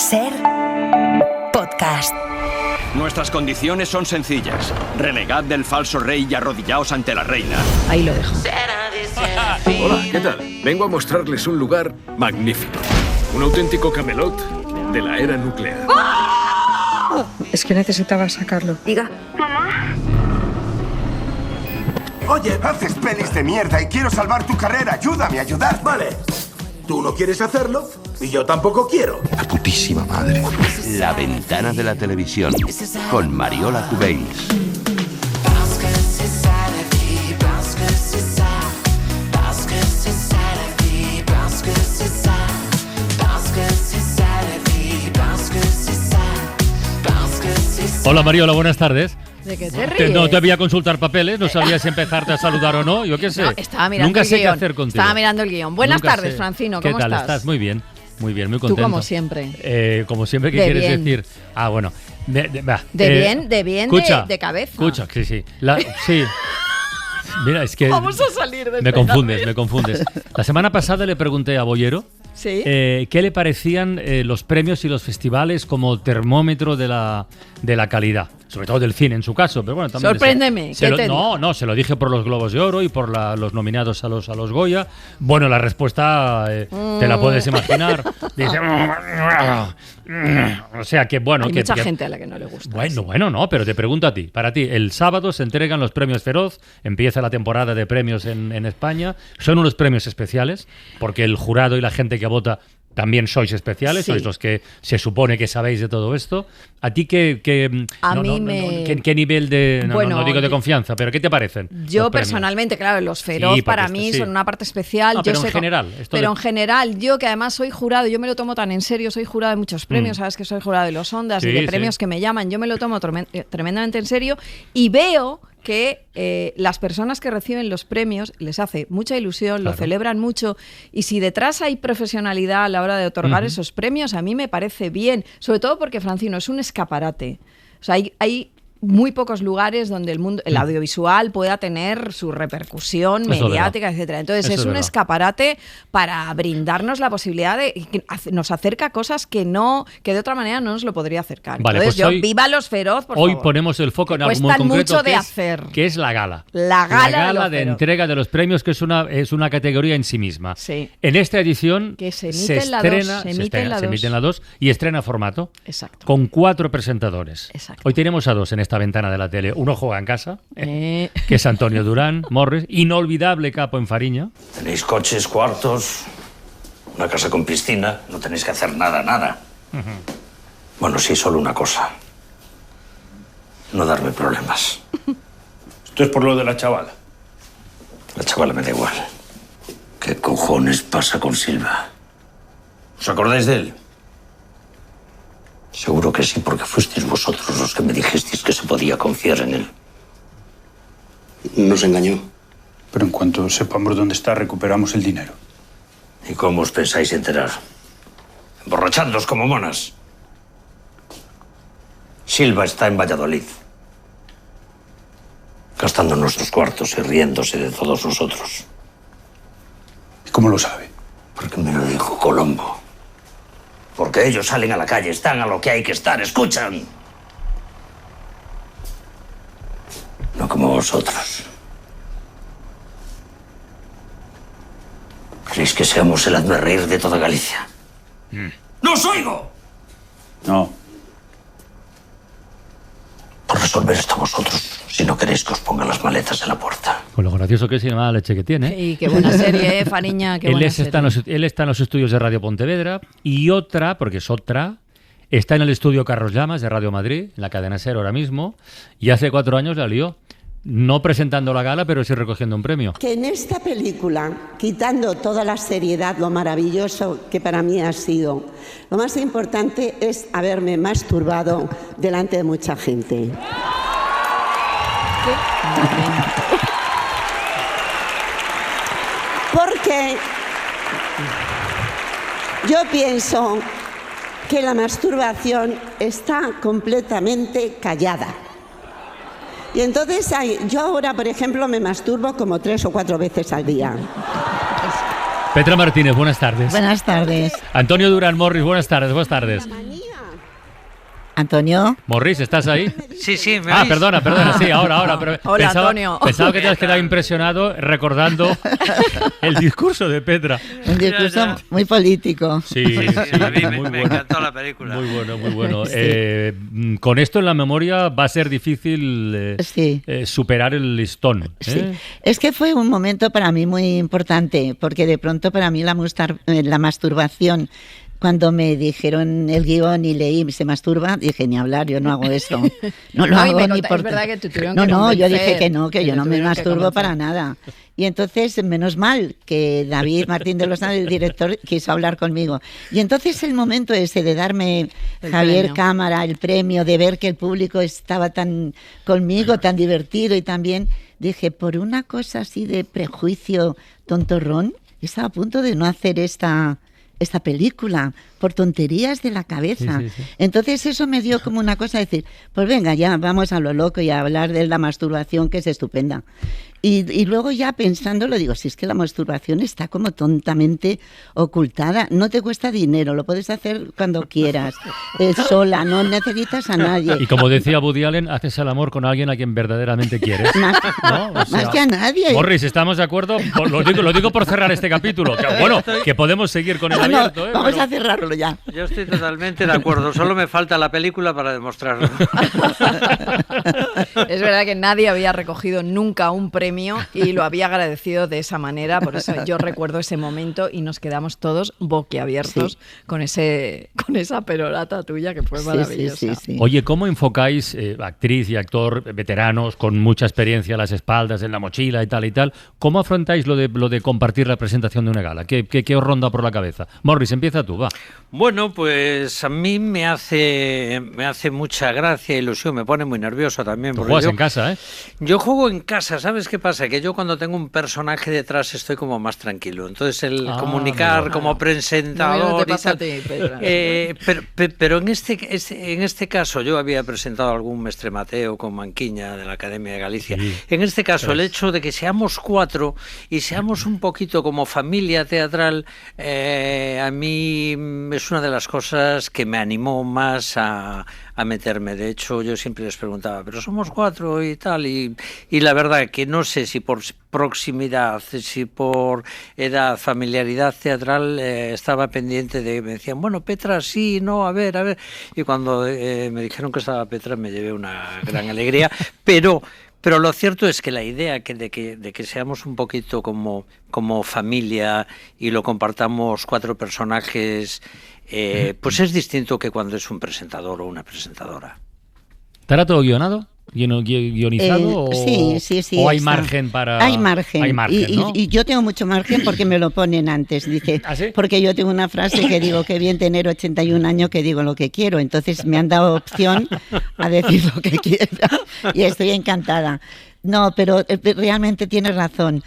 SER Podcast. Nuestras condiciones son sencillas. Renegad del falso rey y arrodillaos ante la reina. Ahí lo dejo. Hola, ¿qué tal? Vengo a mostrarles un lugar magnífico. Un auténtico Camelot de la era nuclear. Es que necesitaba sacarlo. Diga. Oye, haces pelis de mierda y quiero salvar tu carrera. Ayúdame a ayudar. Vale. Tú no quieres hacerlo y yo tampoco quiero. La putísima madre. La ventana de la televisión con Mariola Cubells. Hola Mariola, buenas tardes. ¿De qué te ríes? No te voy a consultar papeles, no sabías si empezarte a saludar o no, yo qué sé. No, estaba mirando Nunca el sé guión. qué hacer contigo. Estaba mirando el guión. Buenas Nunca tardes, sé. Francino, ¿cómo ¿Qué tal? estás? Muy bien, muy contento. Tú como siempre. Como siempre, ¿qué De quieres bien. decir? Ah, bueno. De bien, escucha, de cabeza. Escucha, sí. Sí. Mira, es que Vamos a salir de me confundes. La semana pasada le pregunté a Bollero ¿Sí? qué le parecían los premios y los festivales como termómetro de la calidad. Sobre todo del cine en su caso, pero bueno, también Sorpréndeme, ¿qué te dijo? No, se lo dije por los Globos de Oro y por los nominados a los Goya. Bueno, la respuesta te la puedes imaginar. Dice, o sea que bueno, Hay que mucha gente a la que no le gusta. Bueno, no, pero te pregunto a ti. Para ti, el sábado se entregan los premios Feroz, empieza la temporada de premios en España. Son unos premios especiales, porque el jurado y la gente que vota también sois especiales, Sí. sois los que se supone que sabéis de todo esto. ¿A ti qué nivel de, no digo de confianza, pero qué te parecen? Yo personalmente, claro, los Feroz Sí, para porque mí sí. son una parte especial. No, Yo pero sé en general. En general, yo que además soy jurado, yo me lo tomo tan en serio, soy jurado de muchos premios, sabes que soy jurado de los Ondas y Sí, de sí. premios que me llaman, yo me lo tomo tremendamente en serio y veo que las personas que reciben los premios les hace mucha ilusión, Claro. lo celebran mucho y si detrás hay profesionalidad a la hora de otorgar esos premios, a mí me parece bien, sobre todo porque, Francino, es un escaparate. O sea, hay muy pocos lugares donde el audiovisual pueda tener su repercusión Eso es mediática, verdad. etcétera. Entonces Eso es es un verdad. escaparate para brindarnos la posibilidad de que nos acerca a cosas que de otra manera no nos lo podría acercar. Vale, Entonces pues hoy- viva los Feroz, por Hoy favor. ponemos el foco en algo muy Cuestan concreto mucho de que hacer. Que es la gala. La gala de los de Feroz. entrega de los premios, que es una categoría en sí misma. Sí. En esta edición Que se emite en la 2, se emite en la 2. Y estrena formato. Exacto. Con 4 presentadores. Exacto. Hoy tenemos a 2 en esta ventana de la tele. Uno juega en casa, Eh. que es Antonio Durán Morris, inolvidable capo en Fariña. Tenéis coches, cuartos, una casa con piscina. No tenéis que hacer nada. Bueno, sí, solo una cosa. No darme problemas. Esto es por lo de la chavala. La chavala me da igual. ¿Qué cojones pasa con Silva? ¿Os acordáis de él? Seguro que sí, porque fuisteis vosotros los que me dijisteis que se podía confiar en él. Nos engañó. Pero en cuanto sepamos dónde está, recuperamos el dinero. ¿Y cómo os pensáis enterar? ¿Emborrachándoos como monas? Silva está en Valladolid, gastando nuestros cuartos y riéndose de todos nosotros. ¿Y cómo lo sabe? Porque me lo dijo Colombo. Porque ellos salen a la calle, están a lo que hay que estar, escuchan. No como vosotros. ¿Queréis que seamos el hazmerreír de toda Galicia? ¡No os oigo! No. Por resolver esto vosotros, si no queréis que os ponga las maletas en la puerta. Con lo gracioso que es y la mala leche que tiene. Y qué buena serie, Fariña, qué buena serie. Él está en los estudios de Radio Pontevedra y otra, porque es otra, está en el estudio Carlos Llamas de Radio Madrid, en la cadena SER ahora mismo, y hace 4 años la lió. No presentando la gala, pero sí recogiendo un premio. Que en esta película, quitando toda la seriedad, lo maravilloso que para mí ha sido, lo más importante es haberme masturbado delante de mucha gente. Porque yo pienso que la masturbación está completamente callada. Y entonces yo ahora, por ejemplo, me masturbo como 3 o 4 veces al día. Petra Martínez, buenas tardes. Buenas tardes. Antonio Durán Morris, buenas tardes. La manía Antonio. Morris, ¿estás ahí? Sí, ¿me Ah, oís? perdona, sí, ahora. Pero Hola, Antonio. Pensaba que te has quedado impresionado recordando el discurso de Petra. Un discurso muy político. Sí, a mí muy me encantó la película. Muy bueno. Sí. Con esto en la memoria va a ser difícil superar el listón. Sí. Es que fue un momento para mí muy importante, porque de pronto para mí la masturbación, cuando me dijeron el guión y leí se masturba, dije, ni hablar, yo no hago eso. No lo hago ni por... Es verdad que te tuvieron No, que yo convencer, dije que no, que yo no me masturbo que para nada. Y entonces, menos mal que David Martín de Lozano, el director, quiso hablar conmigo. Y entonces el momento ese de darme Javier premio. Cámara el premio, de ver que el público estaba tan conmigo, tan divertido y tan bien, dije, por una cosa así de prejuicio tontorrón, estaba a punto de no hacer esta película, por tonterías de la cabeza. Sí. Entonces eso me dio como una cosa de decir, pues venga, ya vamos a lo loco y a hablar de la masturbación, que es estupenda. Y luego ya pensándolo digo, si es que la masturbación está como tontamente ocultada, no te cuesta dinero, lo puedes hacer cuando quieras, sola, no necesitas a nadie. Y como decía Woody Allen, haces el amor con alguien a quien verdaderamente quieres. ¿No? O sea, más que a nadie. Morris, ¿estamos de acuerdo? Lo digo por cerrar este capítulo. Que podemos seguir con el abierto. Vamos a cerrarlo ya. Yo estoy totalmente de acuerdo, solo me falta la película para demostrarlo. Es verdad que nadie había recogido nunca un premio y lo había agradecido de esa manera, por eso yo recuerdo ese momento y nos quedamos todos boquiabiertos con esa perorata tuya que fue maravillosa. Sí. Oye, ¿cómo enfocáis, actriz y actor veteranos con mucha experiencia a las espaldas, en la mochila y tal, cómo afrontáis lo de compartir la presentación de una gala? ¿Qué os ronda por la cabeza? Morris, empieza tú, va. Bueno, pues a mí me hace mucha gracia, ilusión, me pone muy nervioso también. Tú juegas en casa, ¿eh? Yo juego en casa, ¿sabes qué pasa? Que yo cuando tengo un personaje detrás estoy como más tranquilo. Entonces el comunicar como presentador y tal. Pero en este caso yo había presentado algún Mestre Mateo con Manquiña de la Academia de Galicia. Sí, en este caso el hecho de que seamos 4 y seamos un poquito como familia teatral, a mí es una de las cosas que me animó más a meterme. De hecho, yo siempre les preguntaba, pero somos 4 y tal, y la verdad que no sé si por proximidad, si por edad, familiaridad teatral, estaba pendiente de, me decían, bueno, Petra, sí, no, a ver, y cuando me dijeron que estaba Petra me llevé una gran alegría, pero lo cierto es que la idea de que seamos un poquito como familia y lo compartamos 4 personajes, pues es distinto que cuando es un presentador o una presentadora. ¿Estará todo guionado? ¿Guionizado? Sí. ¿O hay margen para...? Hay margen, ¿no? y yo tengo mucho margen porque me lo ponen antes, dice. ¿Ah, sí? Porque yo tengo una frase que digo, que bien tener 81 años que digo lo que quiero, entonces me han dado opción a decir lo que quiera y estoy encantada. No, pero realmente tienes razón,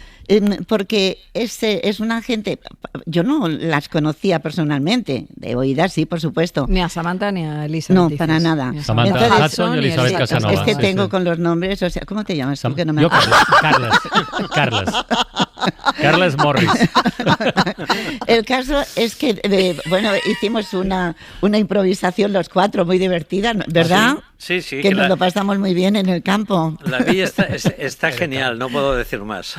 porque es una gente, yo no las conocía personalmente, de oídas sí, por supuesto. Ni a Samantha ni a Elizabeth. No, dices. para nada. Samantha Hudson y Elizabeth Casanova. Es que tengo con los nombres, o sea, ¿cómo te llamas? Que no me... Yo, Carles Morris. El caso es que, hicimos una improvisación los 4, muy divertida, ¿verdad? Sí, que nos lo pasamos muy bien en el campo. La vi, está genial, no puedo decir más.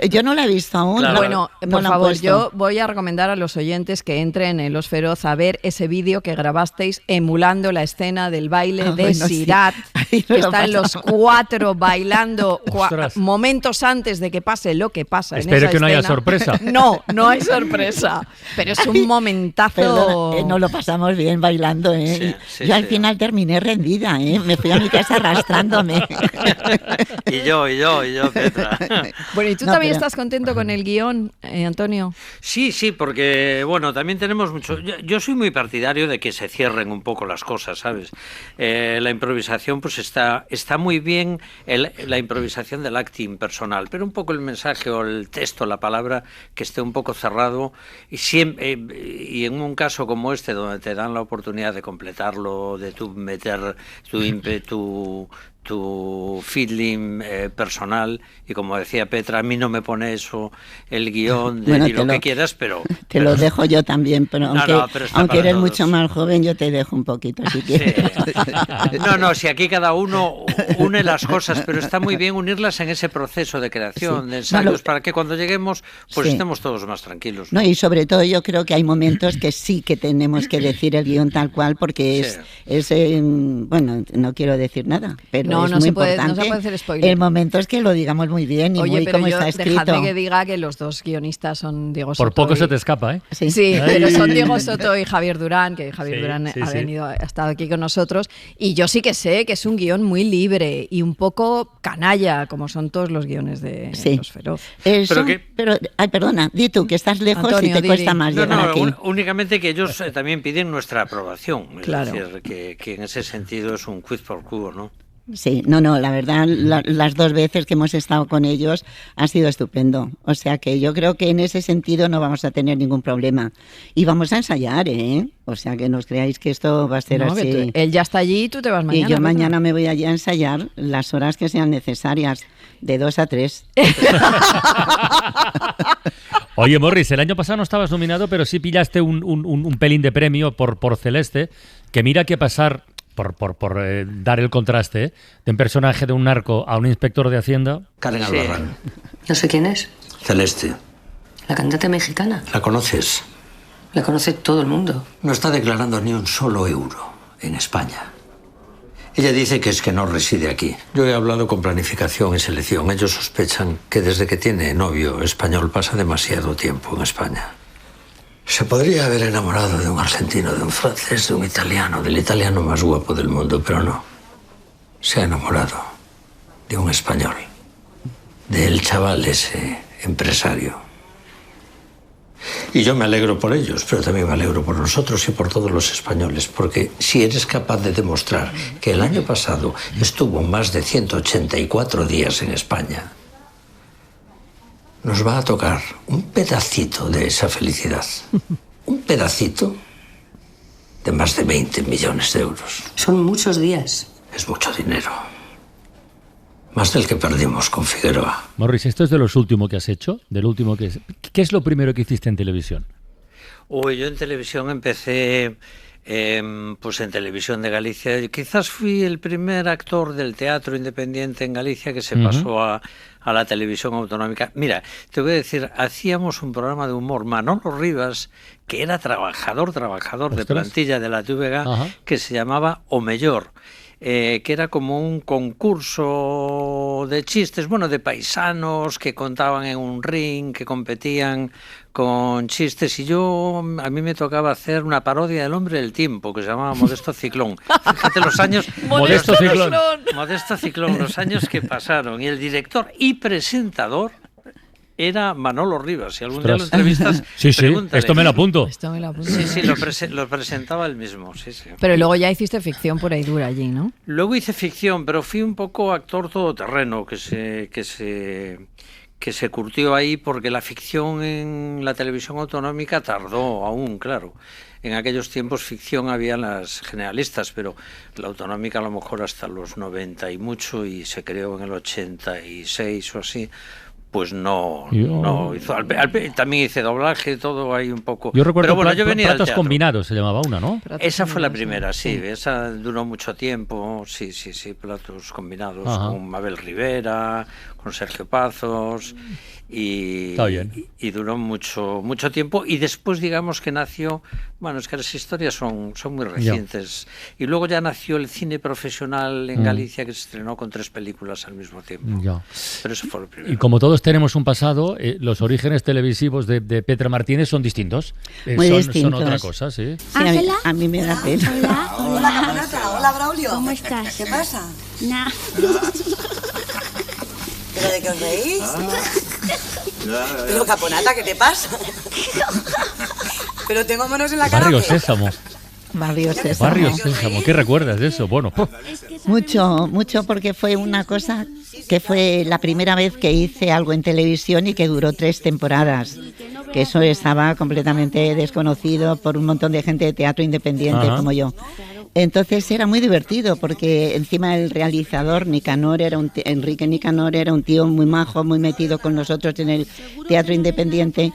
Yo no la he visto aún. Claro. Bueno, por favor, yo voy a recomendar a los oyentes que entren en Los Feroz a ver ese vídeo que grabasteis emulando la escena del baile de Sirat, que están los 4 bailando momentos antes de que pase lo que pasa. Espero que no haya sorpresa. No hay sorpresa, pero es un momentazo. Perdona, nos lo pasamos bien bailando, ¿eh? Yo al final terminé rendida, ¿eh? Me fui a mi casa arrastrándome. Y yo, Petra. Bueno, ¿y tú también estás contento con el guión, Antonio? Sí, porque, bueno, también tenemos mucho... Yo soy muy partidario de que se cierren un poco las cosas, ¿sabes? La improvisación, pues está muy bien, la improvisación del acting personal, pero un poco el mensaje o el texto, la palabra, que esté un poco cerrado, y en un caso como este, donde te dan la oportunidad de completarlo, de tú meter tu ímpetu, tu feeling personal, y como decía Petra, a mí no me pone eso el guión de Bueno, ni lo que quieras, pero... Te lo dejo yo también, pero aunque eres todos. Mucho más joven, yo te dejo un poquito, si quieres. No, si aquí cada uno une las cosas, pero está muy bien unirlas en ese proceso de creación, de ensayos, para que cuando lleguemos, pues estemos todos más tranquilos. No, y sobre todo yo creo que hay momentos que sí que tenemos que decir el guión tal cual, porque es bueno, no quiero decir nada, pero es muy importante. No se puede hacer spoiler. El momento es que lo digamos muy bien y muy como está escrito. Dejadme que diga que los dos guionistas son Diego Soto. Por poco se te escapa, ¿eh? Sí, pero son Diego Soto y Javier Durán, que Javier Durán ha estado aquí con nosotros, y yo sí que sé que es un guión muy libre y un poco canalla, como son todos los guiones de Los Feroz. Pero, perdona, di tú, que estás lejos, Antonio, y te cuesta más llegar aquí. Únicamente que ellos también piden nuestra aprobación, claro. Es decir, que en ese sentido es un quid pro quo, ¿no? Sí, no, la verdad, las dos veces que hemos estado con ellos ha sido estupendo. O sea que yo creo que en ese sentido no vamos a tener ningún problema. Y vamos a ensayar, ¿eh? O sea que no os creáis que esto va a ser así. Él ya está allí y tú te vas mañana. Y yo mañana me voy allí a ensayar las horas que sean necesarias, de 2 a 3. Oye, Morris, el año pasado no estabas nominado, pero sí pillaste un pelín de premio por Celeste, que mira que pasar... Por dar el contraste, de un personaje de un narco a un inspector de Hacienda. Karen Albarrán. No sé quién es. Celeste. ¿La cantante mexicana? ¿La conoces? La conoce todo el mundo. No está declarando ni un solo euro en España. Ella dice que es que no reside aquí. Yo he hablado con planificación y selección. Ellos sospechan que desde que tiene novio español pasa demasiado tiempo en España. Se podría haber enamorado de un argentino, de un francés, de un italiano, del italiano más guapo del mundo, pero no. Se ha enamorado de un español, del chaval ese empresario. Y yo me alegro por ellos, pero también me alegro por nosotros y por todos los españoles, porque si eres capaz de demostrar que el año pasado estuvo más de 184 días en España, nos va a tocar un pedacito de esa felicidad. Un pedacito de más de 20 millones de euros. Son muchos días. Es mucho dinero. Más del que perdimos con Figueroa. Morris, ¿esto es de los últimos que has hecho? ¿Qué es lo primero que hiciste en televisión? Yo en televisión empecé... pues en Televisión de Galicia. Quizás fui el primer actor del teatro independiente en Galicia que se pasó a la televisión autonómica. Mira, te voy a decir, hacíamos un programa de humor, Manolo Rivas, que era trabajador de plantilla de la TVG, que se llamaba O Mellor. Que era como un concurso de chistes, de paisanos que contaban en un ring, que competían con chistes, y a mí me tocaba hacer una parodia del Hombre del Tiempo, que se llamaba Modesto Ciclón. Fíjate los años... Modesto Ciclón, los años que pasaron. Y el director y presentador era Manolo Rivas. Si algún día lo entrevistas, pregúntale. Esto me lo apunto. Sí, lo presentaba él mismo. Sí. Pero luego ya hiciste ficción pura y dura allí, ¿no? Luego hice ficción, pero fui un poco actor todoterreno, que se curtió ahí, porque la ficción en la televisión autonómica tardó aún, claro. En aquellos tiempos ficción había las generalistas, pero la autonómica a lo mejor hasta los 90 y mucho, y se creó en el 86 o así. Pues no hizo. También hice doblaje, todo ahí un poco. Yo recuerdo yo venía Platos Combinados, se llamaba una, ¿no? Esa fue la primera, sí. Esa duró mucho tiempo, sí, Platos Combinados, con Mabel Rivera, con Sergio Pazos, y duró mucho tiempo. Y después, digamos que nació, es que las historias son muy recientes. Y luego ya nació el cine profesional en Galicia, que se estrenó con 3 películas al mismo tiempo. Pero eso fue lo primero. Y como todos tenemos un pasado, los orígenes televisivos de Petra Martínez son distintos. Muy distintos. Son otra cosa, sí. Ángela, a mí me da pena. Hola, Caponata. Hola, Braulio. ¿Cómo estás? ¿Qué pasa? Nada. ¿Pero de qué os reís? Pero, Caponata, ¿qué te pasa? Pero tengo manos en la cara. Barrio Sésamo. Barrio Sésamo. ¿Qué recuerdas de eso? Bueno, mucho, porque fue una cosa que fue la primera vez que hice algo en televisión y que duró 3 temporadas. Que eso estaba completamente desconocido por un montón de gente de teatro independiente como yo. Entonces era muy divertido porque encima el realizador Enrique Nicanor era un tío muy majo, muy metido con nosotros en el teatro independiente,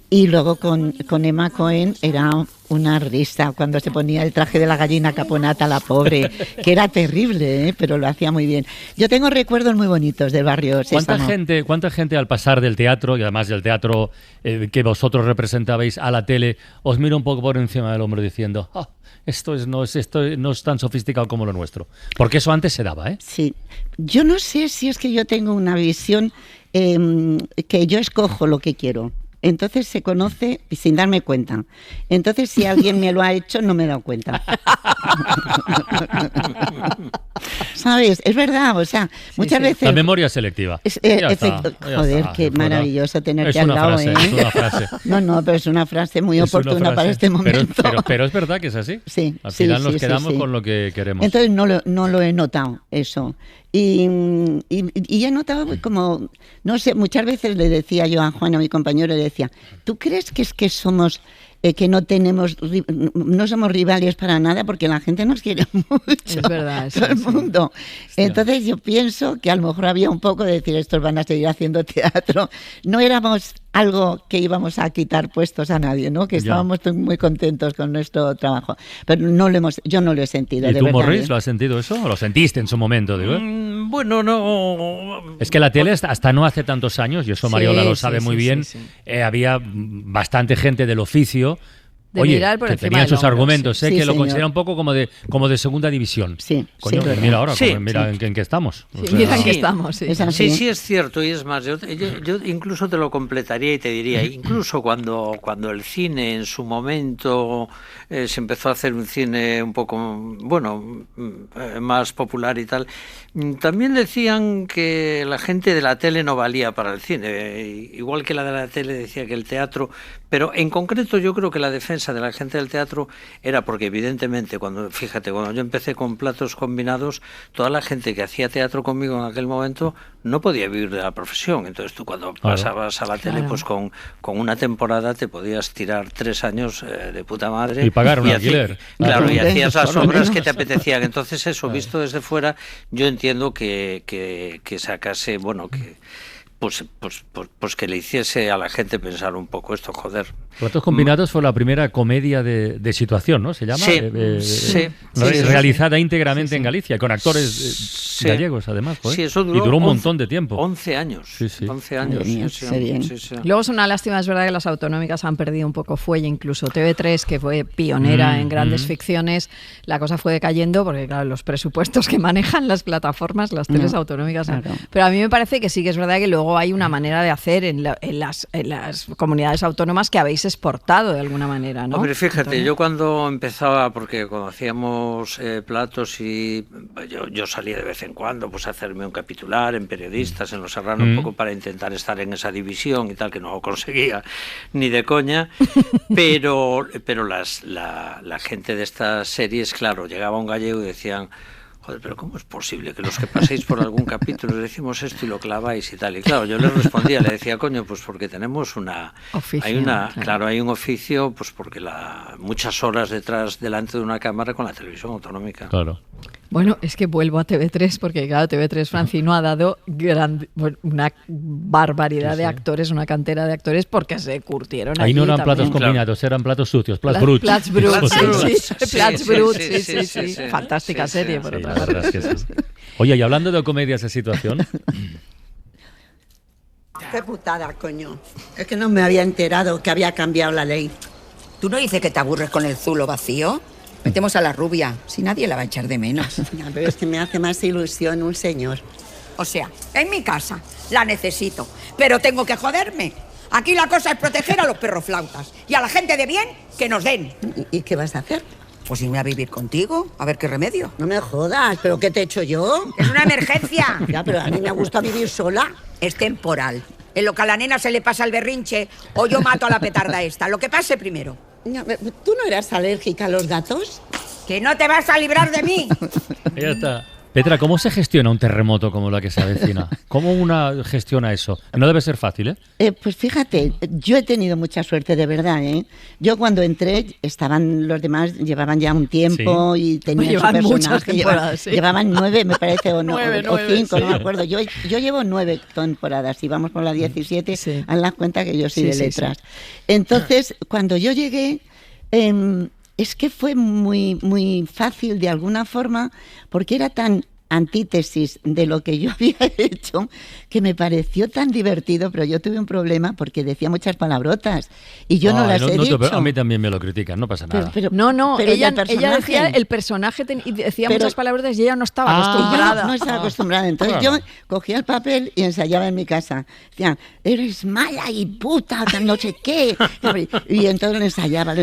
y luego con Emma Cohen era una risa cuando se ponía el traje de la gallina caponata, la pobre, que era terrible, pero lo hacía muy bien. Yo tengo recuerdos muy bonitos del barrio Sésamo. ¿Cuánta gente al pasar del teatro, y además del teatro que vosotros representabais, a la tele, os mira un poco por encima del hombro diciendo, esto no es tan sofisticado como lo nuestro? Porque eso antes se daba, ¿eh? Sí. Yo no sé si es que yo tengo una visión que yo escojo lo que quiero. Entonces se conoce sin darme cuenta. Entonces, si alguien me lo ha hecho, no me he dado cuenta. ¿Sabes? Es verdad, o sea, muchas veces... La memoria selectiva. Joder, qué maravilloso tenerte al lado, ¿eh? Es una frase. No, pero es una frase muy oportuna para este momento. Pero es verdad que es así. Sí. Al final nos quedamos con lo que queremos. Entonces no lo he notado, eso. Y he notado como, no sé, muchas veces le decía yo a Juan, a mi compañero, le decía, ¿tú crees que es que somos... que no somos rivales para nada porque la gente nos quiere mucho, es verdad, todo el mundo. Entonces yo pienso que a lo mejor había un poco de decir, estos van a seguir haciendo teatro. No éramos algo que íbamos a quitar puestos a nadie, ¿no? Que estábamos muy contentos con nuestro trabajo. Pero yo no lo he sentido. ¿Y de tú, verdad, Morris, lo has sentido eso? ¿O lo sentiste en su momento? Digo? Bueno, no... Es que la tele hasta no hace tantos años, y eso Mariola lo sabe muy bien, había bastante gente del oficio que tenían sus argumentos, que lo considera un poco como de segunda división. Coño, mira ahora, mira en qué estamos. Mira en qué estamos. Sí, es cierto, y es más, yo incluso te lo completaría y te diría, incluso cuando el cine en su momento se empezó a hacer un cine un poco, más popular y tal, también decían que la gente de la tele no valía para el cine, igual que la de la tele decía que el teatro, pero en concreto yo creo que la defensa de la gente del teatro era porque evidentemente cuando yo empecé con Platos Combinados, toda la gente que hacía teatro conmigo en aquel momento no podía vivir de la profesión. Entonces tú cuando pasabas a la tele, pues con una temporada te podías tirar 3 años de puta madre. Y pagar un alquiler. Claro, y hacías las obras que te apetecían. Entonces eso, visto desde fuera, yo entiendo que sacase, pues que le hiciese a la gente pensar un poco esto, joder. Platos Combinados fue la primera comedia de situación, ¿no? Se llama. Realizada íntegramente en Galicia, con actores gallegos, además. Sí, eso duró, y duró un montón de tiempo. 11 años. 11 años. Luego es una lástima, es verdad que las autonómicas han perdido un poco fuelle, incluso TV3, que fue pionera en grandes ficciones, la cosa fue decayendo porque, claro, los presupuestos que manejan las plataformas, las teles autonómicas. Pero a mí me parece que sí que es verdad que luego hay una manera de hacer en las comunidades autónomas que habéis exportado de alguna manera, ¿no? Hombre, fíjate, yo cuando empezaba, porque cuando hacíamos Platos y yo salía de vez en cuando pues a hacerme un capitular en Periodistas, en Los Serrano, un poco para intentar estar en esa división y tal, que no lo conseguía ni de coña, pero la gente de estas series, claro, llegaba un gallego y decían, joder, pero ¿cómo es posible que los que paséis por algún capítulo decimos esto y lo claváis y tal? Y claro, yo les respondía, le decía, coño, pues porque tenemos hay un oficio, pues porque muchas horas delante de una cámara con la televisión autonómica. Claro. Bueno, es que vuelvo a TV3 porque, claro, TV3, Francino, ha dado una barbaridad de actores, una cantera de actores porque se curtieron ahí. Ahí no eran también. platos combinados, eran platos sucios, Plats Bruts. Plats Bruts, sí. Fantástica serie, por otra parte. Oye, y hablando de comedias de situación... Qué putada, coño. Es que no me había enterado que había cambiado la ley. ¿Tú no dices que te aburres con el zulo vacío? Metemos a la rubia, si nadie la va a echar de menos. Ya, pero es que me hace más ilusión un señor. O sea, en mi casa la necesito, pero tengo que joderme. Aquí la cosa es proteger a los perroflautas y a la gente de bien que nos den. ¿Y qué vas a hacer? Pues irme a vivir contigo, a ver qué remedio. No me jodas, ¿pero qué te he hecho yo? Es una emergencia. Ya, pero a mí me gusta vivir sola. Es temporal. En lo que a la nena se le pasa el berrinche, o yo mato a la petarda esta, lo que pase primero. ¿Tú no eras alérgica a los gatos? ¡Que no te vas a librar de mí! Ya está. Petra, ¿cómo se gestiona un terremoto como la que se avecina? ¿Cómo una gestiona eso? No debe ser fácil, ¿eh? Pues fíjate, yo he tenido mucha suerte, de verdad, ¿eh? Yo cuando entré, estaban los demás, llevaban ya un tiempo y tenían su personaje. Llevaban 9, me parece, o 5, no me acuerdo. Yo llevo 9 temporadas y vamos por la 17, haz la cuenta que yo soy de letras. Entonces, cuando yo llegué... es que fue muy fácil de alguna forma, porque era tan antítesis de lo que yo había hecho, que me pareció tan divertido, pero yo tuve un problema porque decía muchas palabrotas y yo no las he dicho. A mí también me lo critican, no pasa nada. Pero ella decía el personaje y decía muchas palabrotas y ella no estaba acostumbrada. No estaba acostumbrada. Entonces yo cogía el papel y ensayaba en mi casa. Decían, eres mala y puta, no sé qué. Y entonces lo ensayaba.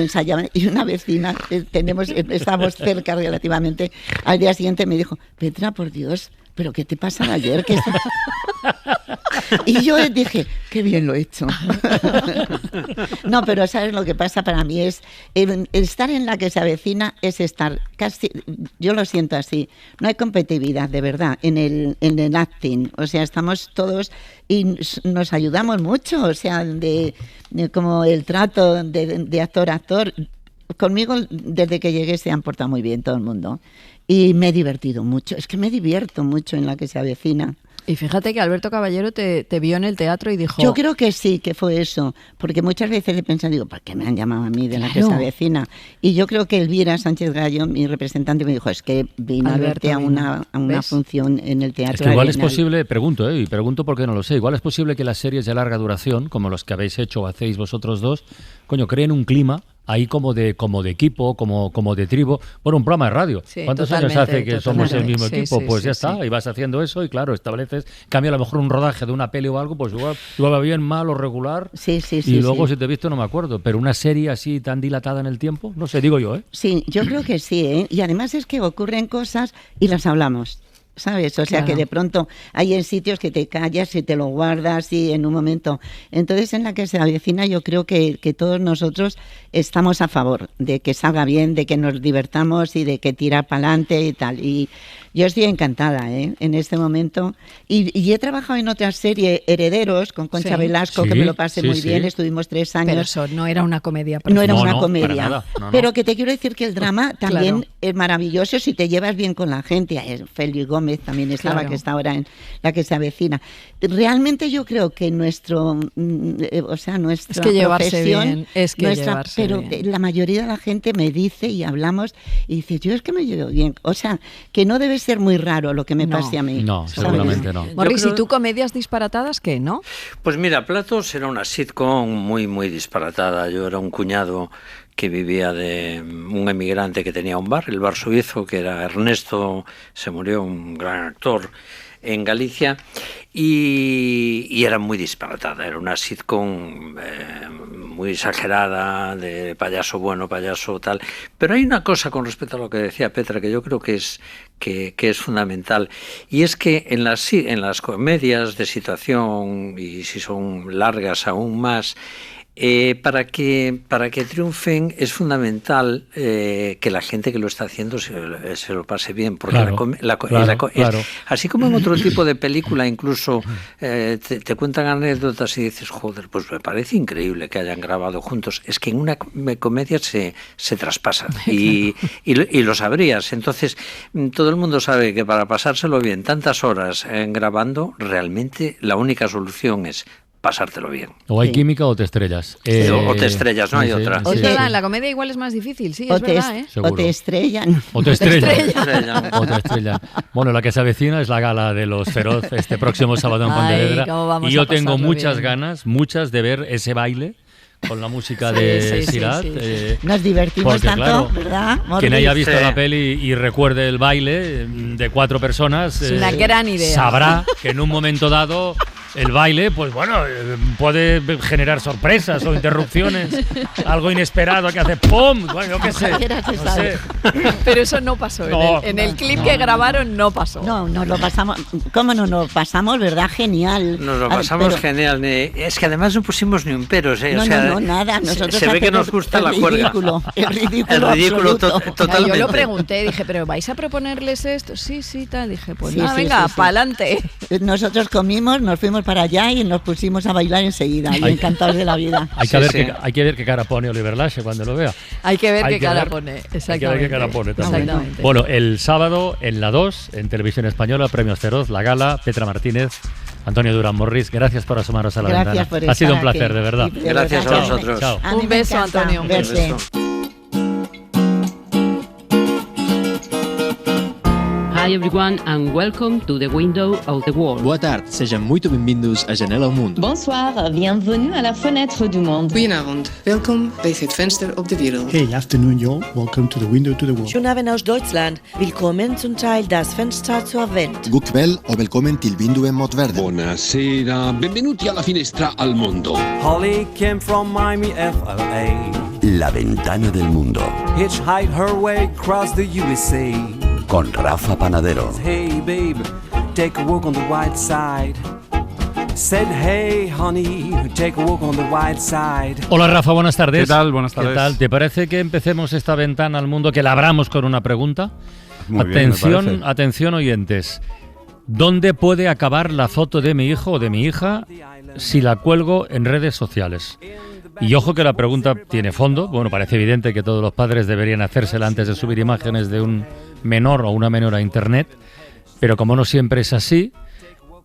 Y una vecina, estábamos cerca relativamente, al día siguiente me dijo, Petra, por Dios, ¿pero qué te pasa ayer? Y yo dije, qué bien lo he hecho. No, pero ¿sabes lo que pasa para mí? Es estar en la que se avecina, es estar casi, yo lo siento así, no hay competitividad de verdad en el acting, o sea, estamos todos y nos ayudamos mucho, o sea, de como el trato de actor a actor. Conmigo, desde que llegué, se han portado muy bien todo el mundo. Y me he divertido mucho. Es que me divierto mucho en la que se avecina. Y fíjate que Alberto Caballero te vio en el teatro y dijo... Yo creo que sí, que fue eso. Porque muchas veces he pensado, digo, ¿por qué me han llamado a mí de la que se avecina? Y yo creo que Elvira Sánchez Gallo, mi representante, me dijo, es que vine a verte a una función en el teatro. Es que igual es posible, pregunto, y pregunto porque no lo sé, igual es posible que las series de larga duración, como los que habéis hecho o hacéis vosotros dos, creen un clima ahí como de equipo, como de tribu. Bueno, un programa de radio. Sí, ¿cuántos años hace que somos el mismo equipo? Pues ya está, y vas haciendo eso y claro, estableces, cambia a lo mejor un rodaje de una peli o algo, pues igual va bien, mal o regular. Y luego si te he visto no me acuerdo, pero una serie así tan dilatada en el tiempo, no sé, digo yo, ¿eh? Sí, yo creo que sí, ¿eh? Y además es que ocurren cosas y las hablamos. ¿Sabes? O sea, que de pronto hay en sitios que te callas y te lo guardas y en un momento. Entonces, en la que se avecina, yo creo que todos nosotros estamos a favor de que salga bien, de que nos divertamos y de que tira para adelante y tal. Y yo estoy encantada, ¿eh? En este momento. Y he trabajado en otra serie, Herederos, con Concha Velasco, que me lo pasé muy bien. Estuvimos 3 años. Pero eso no era una comedia. No era una comedia. Pero que te quiero decir que el drama también es maravilloso si te llevas bien con la gente. Félix Gómez también estaba, que está ahora en la que se avecina. Realmente yo creo que nuestra es que llevarse profesión, bien, pero bien. La mayoría de la gente me dice y hablamos y dice, yo es que me llevo bien. O sea, que no debe ser muy raro lo que me pase a mí. No, seguramente no. Morris, ¿y tú comedias disparatadas qué, no? Pues mira, Platos era una sitcom muy disparatada. Yo era un cuñado que vivía de un emigrante que tenía un bar, el bar suizo, que era Ernesto, se murió, un gran actor en Galicia, y era muy disparatada, era una sitcom muy exagerada, de payaso bueno, payaso tal. Pero hay una cosa con respecto a lo que decía Petra, que yo creo que es fundamental, y es que en las comedias de situación, y si son largas aún más, para que triunfen es fundamental que la gente que lo está haciendo se lo pase bien, porque claro. Así como en otro tipo de película incluso te cuentan anécdotas y dices, joder, pues me parece increíble que hayan grabado juntos. Es que en una comedia se traspasan y lo sabrías. Entonces todo el mundo sabe que para pasárselo bien tantas horas grabando, realmente la única solución es pasártelo bien. O hay química o te estrellas. O te estrellas, no hay otra. Es verdad, en la comedia igual es más difícil, sí, es verdad, ¿eh? O te estrellan. O te estrellan. Bueno, la que se avecina es la gala de los Feroz este próximo sábado en Pontevedra. Y yo tengo muchas ganas, de ver ese baile con la música de Sirat. Nos divertimos porque, tanto, claro, ¿verdad? Quien haya visto la peli y recuerde el baile de 4 personas, es una gran idea. Sabrá que en un momento dado el baile, pues bueno, puede generar sorpresas o interrupciones, algo inesperado que hace ¡pum! Bueno, yo qué sé, no sé. Pero eso no pasó, en el clip que grabaron no pasó. No, nos lo pasamos, ¿cómo no nos pasamos, verdad? Genial. Nos lo pasamos genial. Es que además no pusimos ni un pero, No, o sea, no, nada. Nosotros se ve que nos gusta la cuerda. El ridículo totalmente. Yo lo pregunté, dije, ¿pero vais a proponerles esto? Sí, tal. Dije, pues sí, nada, sí, venga, sí. pa'lante. Nosotros comimos, nos fuimos para allá y nos pusimos a bailar enseguida, y encantados de la vida. Hay que ver qué cara pone Oliver Lache cuando lo vea. Hay que ver qué cara pone, exactamente. Hay que ver qué cara pone también. Exactamente. Bueno, el sábado en la 2, en Televisión Española, Premios Feroz, la gala, Petra Martínez, Antonio Durán Morris, gracias por asomaros a la ventana. Por ha sido un placer, aquí. de verdad. Gracias a vosotros. Chao. Un beso, Antonio. Un beso. Hi everyone and welcome to the Window of the World. Boa tarde, sejam muito bem-vindos à Janela ao Mundo. Bonsoir, bienvenue à la fenêtre du monde. Goedenavond, welkom bij het venster op de wereld. Hey, afternoon y'all, welcome to the Window to the World. Schönen Abend aus Deutschland, willkommen zum Teil das Fenster zur Welt. God kväll och välkommen till Vinduet mot världen. Buonasera, benvenuti alla finestra al mondo. Holly came from Miami, FLA. La ventana del mundo. Hitchhiked her way across the USA. Con Rafa Panadero. Hey babe, take a walk on the white side. Said hey honey, take a walk on the white side. Hola Rafa, buenas tardes. ¿Qué tal? Buenas tardes. ¿Qué tal? ¿Te parece que empecemos esta ventana al mundo, que la abramos con una pregunta? Muy bien, me parece. Atención oyentes. ¿Dónde puede acabar la foto de mi hijo o de mi hija si la cuelgo en redes sociales? Y ojo que la pregunta tiene fondo. Bueno, parece evidente que todos los padres deberían hacérsela antes de subir imágenes de un menor o una menor a internet, pero como no siempre es así,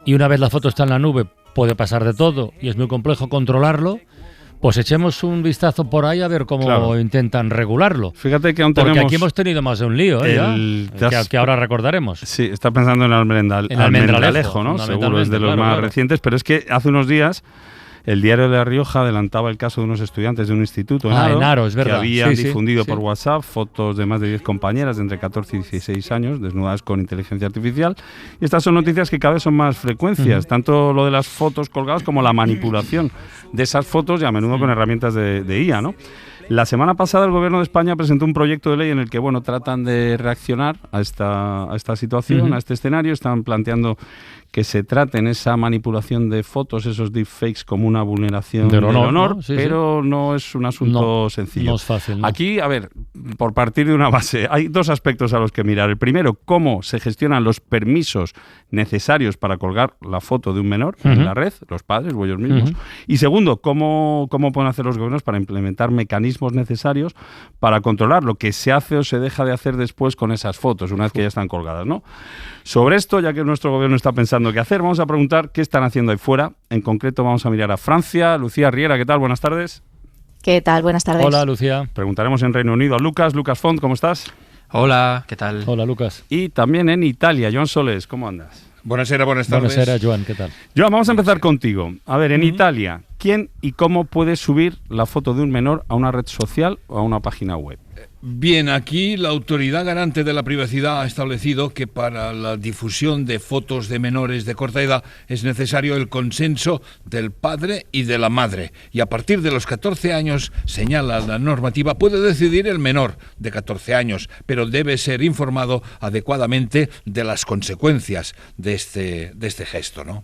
y una vez la foto está en la nube puede pasar de todo y es muy complejo controlarlo, pues echemos un vistazo por ahí a ver cómo intentan regularlo. Fíjate que aún Porque tenemos... aquí hemos tenido más de un lío, que ahora recordaremos. Sí, está pensando en Almendralejo, ¿no? Seguro es de los más recientes, pero es que hace unos días el Diario de La Rioja adelantaba el caso de unos estudiantes de un instituto en Aro, es verdad. que habían difundido por WhatsApp fotos de más de 10 compañeras de entre 14 y 16 años desnudadas con inteligencia artificial. Y estas son noticias que cada vez son más frecuencias, tanto lo de las fotos colgadas como la manipulación de esas fotos, y a menudo con herramientas de IA, ¿no? La semana pasada el Gobierno de España presentó un proyecto de ley en el que tratan de reaccionar a esta situación, a este escenario. Están planteando que se trate en esa manipulación de fotos, esos deepfakes, como una vulneración del honor, ¿no? Pero no es un asunto sencillo. No es fácil, ¿no? Aquí, a ver, por partir de una base, hay dos aspectos a los que mirar. El primero, cómo se gestionan los permisos necesarios para colgar la foto de un menor en la red, los padres o ellos mismos. Y segundo, cómo pueden hacer los gobiernos para implementar mecanismos necesarios para controlar lo que se hace o se deja de hacer después con esas fotos, una vez que ya están colgadas, ¿no? Sobre esto, ya que nuestro gobierno está pensando qué hacer, vamos a preguntar qué están haciendo ahí fuera. En concreto, vamos a mirar a Francia. Lucía Riera, ¿qué tal? Buenas tardes. ¿Qué tal? Buenas tardes. Hola, Lucía. Preguntaremos en Reino Unido a Lucas Font, ¿cómo estás? Hola, ¿qué tal? Hola, Lucas. Y también en Italia, Joan Soles, ¿cómo andas? Buenasera, buenas tardes. Buenasera, Joan, ¿qué tal? Joan, vamos a empezar contigo. A ver, en Italia, ¿quién y cómo puede subir la foto de un menor a una red social o a una página web? Bien, aquí la Autoridad Garante de la Privacidad ha establecido que para la difusión de fotos de menores de corta edad es necesario el consenso del padre y de la madre. Y a partir de los 14 años, señala la normativa, puede decidir el menor de 14 años, pero debe ser informado adecuadamente de las consecuencias de este gesto, ¿no?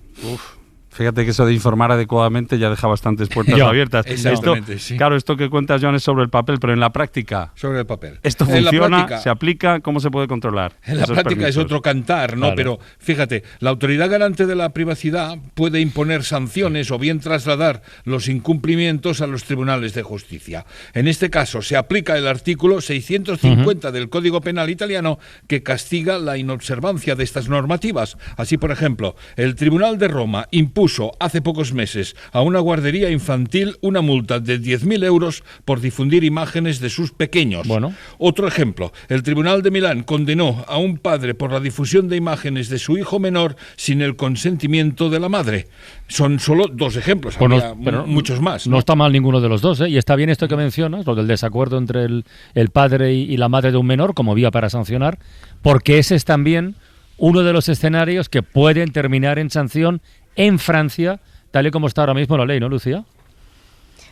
Fíjate que eso de informar adecuadamente ya deja bastantes puertas abiertas. Exactamente, sí. Claro, esto que cuentas, Joan, es sobre el papel, pero en la práctica... Sobre el papel. ¿Esto funciona? ¿Se aplica? ¿Cómo se puede controlar? En la práctica es otro cantar, ¿no? Claro. Pero fíjate, la Autoridad Garante de la Privacidad puede imponer sanciones o bien trasladar los incumplimientos a los tribunales de justicia. En este caso se aplica el artículo 650 del Código Penal italiano, que castiga la inobservancia de estas normativas. Así, por ejemplo, el Tribunal de Roma impuso hace pocos meses a una guardería infantil una multa de 10.000 euros por difundir imágenes de sus pequeños. Bueno. Otro ejemplo, el Tribunal de Milán condenó a un padre por la difusión de imágenes de su hijo menor sin el consentimiento de la madre. Son solo dos ejemplos, habría muchos más, ¿no? No está mal ninguno de los dos, ¿eh? Y está bien esto que mencionas, lo del desacuerdo entre el padre y la madre de un menor como vía para sancionar, porque ese es también uno de los escenarios que pueden terminar en sanción en Francia, tal y como está ahora mismo la ley, ¿no, Lucía?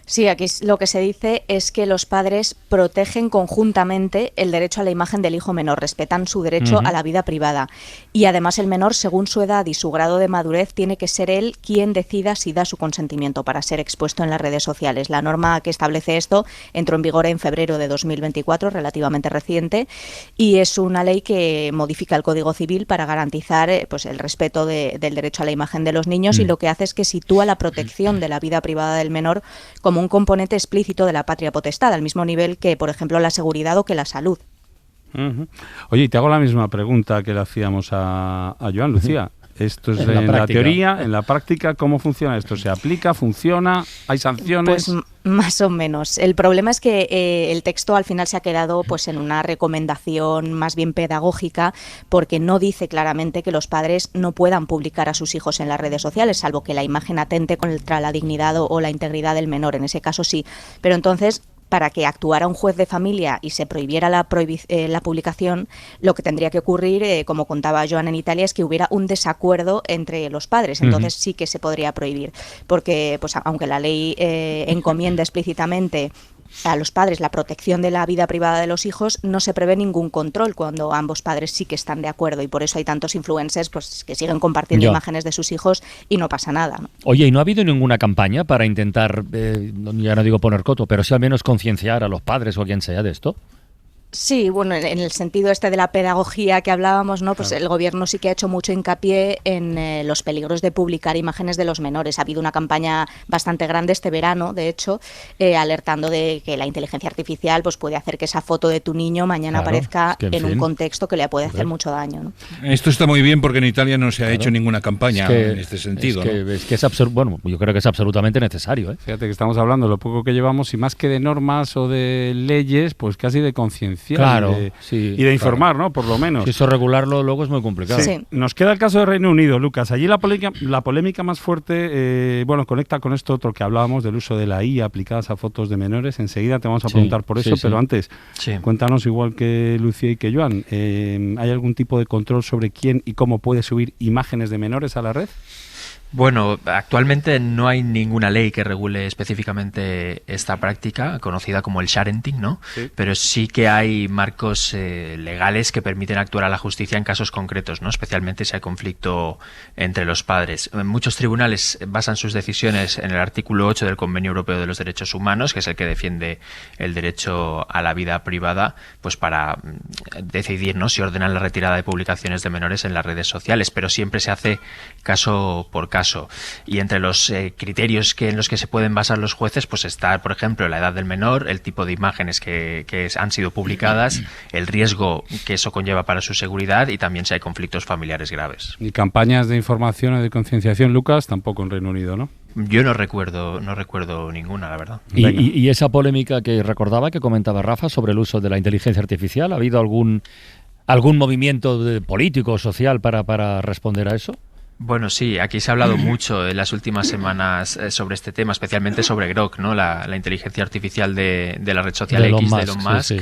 Sí, aquí lo que se dice es que los padres protegen conjuntamente el derecho a la imagen del hijo menor, respetan su derecho a la vida privada. Y además el menor, según su edad y su grado de madurez, tiene que ser él quien decida si da su consentimiento para ser expuesto en las redes sociales. La norma que establece esto entró en vigor en febrero de 2024, relativamente reciente, y es una ley que modifica el Código Civil para garantizar pues el respeto del derecho a la imagen de los niños, y lo que hace es que sitúa la protección de la vida privada del menor como un componente explícito de la patria potestad, al mismo nivel que, por ejemplo, la seguridad o que la salud. Oye, y te hago la misma pregunta que le hacíamos a Joan, Lucía. Esto es en la teoría, en la práctica, ¿cómo funciona esto? ¿Se aplica? ¿Funciona? ¿Hay sanciones? Pues más o menos. El problema es que el texto al final se ha quedado pues en una recomendación más bien pedagógica, porque no dice claramente que los padres no puedan publicar a sus hijos en las redes sociales, salvo que la imagen atente contra la dignidad o la integridad del menor. En ese caso sí. Pero entonces, para que actuara un juez de familia y se prohibiera la publicación, lo que tendría que ocurrir, como contaba Joan en Italia, es que hubiera un desacuerdo entre los padres. Entonces sí que se podría prohibir, porque pues aunque la ley encomienda explícitamente a los padres la protección de la vida privada de los hijos, no se prevé ningún control cuando ambos padres sí que están de acuerdo, y por eso hay tantos influencers pues que siguen compartiendo imágenes de sus hijos y no pasa nada, ¿no? Oye, ¿y no ha habido ninguna campaña para intentar, ya no digo poner coto, pero sí al menos concienciar a los padres o quien sea de esto? Sí, bueno, en el sentido de la pedagogía que hablábamos, ¿no? Pues el gobierno sí que ha hecho mucho hincapié en los peligros de publicar imágenes de los menores. Ha habido una campaña bastante grande este verano, de hecho, alertando de que la inteligencia artificial pues puede hacer que esa foto de tu niño mañana aparezca en un contexto que le puede hacer mucho daño, ¿no? Esto está muy bien porque en Italia no se ha hecho ninguna campaña en este sentido. Es que es bueno, yo creo que es absolutamente necesario, ¿eh? Fíjate que estamos hablando de lo poco que llevamos, y más que de normas o de leyes, pues casi de conciencia. Y de informar, ¿no? Por lo menos. Si eso regularlo luego es muy complicado. Sí. Nos queda el caso de Reino Unido, Lucas. Allí la polémica más fuerte, conecta con esto otro que hablábamos del uso de la IA aplicadas a fotos de menores. Enseguida te vamos a preguntar por eso, pero antes, cuéntanos, igual que Lucía y que Joan, ¿hay algún tipo de control sobre quién y cómo puede subir imágenes de menores a la red? Bueno, actualmente no hay ninguna ley que regule específicamente esta práctica, conocida como el sharenting, ¿no? Sí. Pero sí que hay marcos legales que permiten actuar a la justicia en casos concretos, ¿no? Especialmente si hay conflicto entre los padres. Muchos tribunales basan sus decisiones en el artículo 8 del Convenio Europeo de los Derechos Humanos, que es el que defiende el derecho a la vida privada, pues para decidir, ¿no?, si ordenan la retirada de publicaciones de menores en las redes sociales, pero siempre se hace caso por caso. Y entre los criterios en los que se pueden basar los jueces, pues está, por ejemplo, la edad del menor, el tipo de imágenes que han sido publicadas, el riesgo que eso conlleva para su seguridad y también si hay conflictos familiares graves. Y campañas de información o de concienciación, Lucas, tampoco en Reino Unido, ¿no? Yo no recuerdo ninguna, la verdad. ¿Y esa polémica que recordaba, que comentaba Rafa, sobre el uso de la inteligencia artificial? ¿Ha habido algún movimiento político o social para responder a eso? Bueno, sí, aquí se ha hablado mucho en las últimas semanas sobre este tema, especialmente sobre Grok, ¿no? La inteligencia artificial de la red social X de Elon Musk. Sí.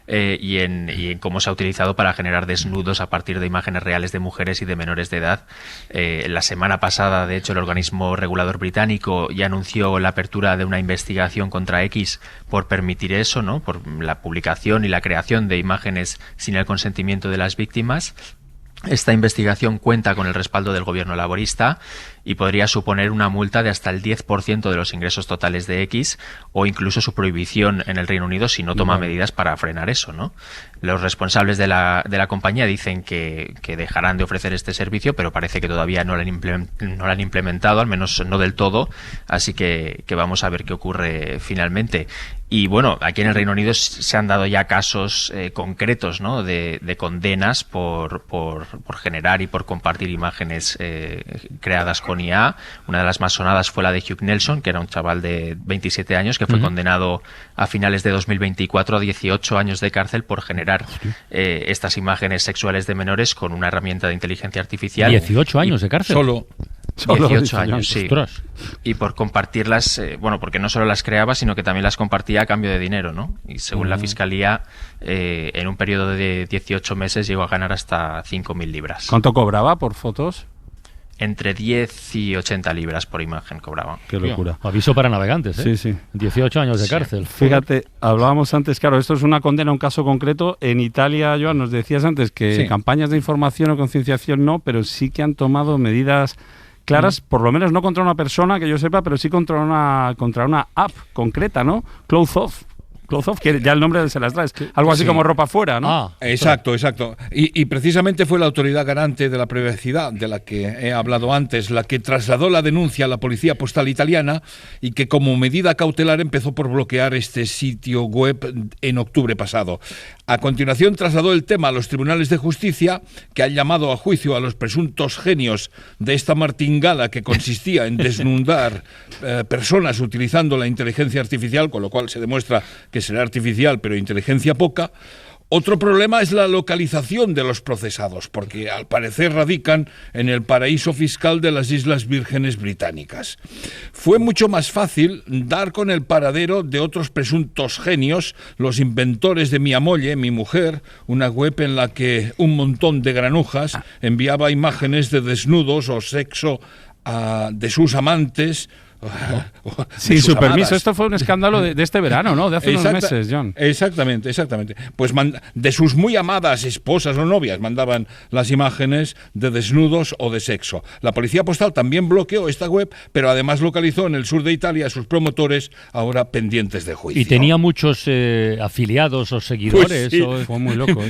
Y en cómo se ha utilizado para generar desnudos a partir de imágenes reales de mujeres y de menores de edad. La semana pasada, de hecho, el organismo regulador británico ya anunció la apertura de una investigación contra X por permitir eso, ¿no?, por la publicación y la creación de imágenes sin el consentimiento de las víctimas. Esta investigación cuenta con el respaldo del gobierno laborista y podría suponer una multa de hasta el 10% de los ingresos totales de X, o incluso su prohibición en el Reino Unido si no toma medidas para frenar eso, ¿no? Los responsables de la compañía dicen que dejarán de ofrecer este servicio, pero parece que todavía no lo han implementado, al menos no del todo, así que vamos a ver qué ocurre finalmente. Y bueno, aquí en el Reino Unido se han dado ya casos concretos, ¿no?, de condenas por generar y por compartir imágenes creadas con IA. Una de las más sonadas fue la de Hugh Nelson, que era un chaval de 27 años que fue condenado a finales de 2024 a 18 años de cárcel por generar estas imágenes sexuales de menores con una herramienta de inteligencia artificial. 18 años de cárcel. Solo 18 años, sí. Y por compartirlas, porque no solo las creaba, sino que también las compartía a cambio de dinero, ¿no? Y según la Fiscalía, en un periodo de 18 meses llegó a ganar hasta 5.000 libras. ¿Cuánto cobraba por fotos? entre 10 y 80 libras por imagen cobraban. Qué locura. Aviso para navegantes, ¿eh? Sí, sí. 18 años de cárcel. Fíjate, hablábamos antes, claro, esto es una condena, un caso concreto. En Italia, Joan, nos decías antes que campañas de información o concienciación no, pero sí que han tomado medidas claras, por lo menos no contra una persona, que yo sepa, pero sí contra una app concreta, ¿no? Clothes Off, que ya el nombre se las trae. Algo así como ropa fuera, ¿no? Exacto. Y precisamente fue la Autoridad Garante de la Privacidad, de la que he hablado antes, la que trasladó la denuncia a la Policía Postal italiana y que como medida cautelar empezó por bloquear este sitio web en octubre pasado. A continuación trasladó el tema a los tribunales de justicia, que han llamado a juicio a los presuntos genios de esta martingala que consistía en desnudar personas utilizando la inteligencia artificial, con lo cual se demuestra que será artificial, pero inteligencia poca. Otro problema es la localización de los procesados, porque al parecer radican en el paraíso fiscal de las Islas Vírgenes Británicas. Fue mucho más fácil dar con el paradero de otros presuntos genios, los inventores de Miamolle, mi mujer, una web en la que un montón de granujas enviaba imágenes de desnudos o sexo de sus amantes. Sin su permiso. Esto fue un escándalo de este verano, ¿no? De hace unos meses, John. Exactamente. Pues de sus muy amadas esposas o novias mandaban las imágenes de desnudos o de sexo. La Policía Postal también bloqueó esta web, pero además localizó en el sur de Italia a sus promotores, ahora pendientes de juicio. ¿Y tenía muchos afiliados o seguidores? Pues sí. Fue muy loco.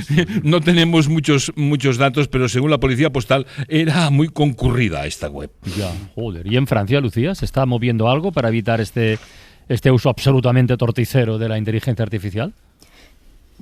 No tenemos muchos datos, pero según la Policía Postal era muy concurrida esta web. Ya, joder. ¿Y en Francia, Lucía, se está moviendo algo para evitar este uso absolutamente torticero de la inteligencia artificial?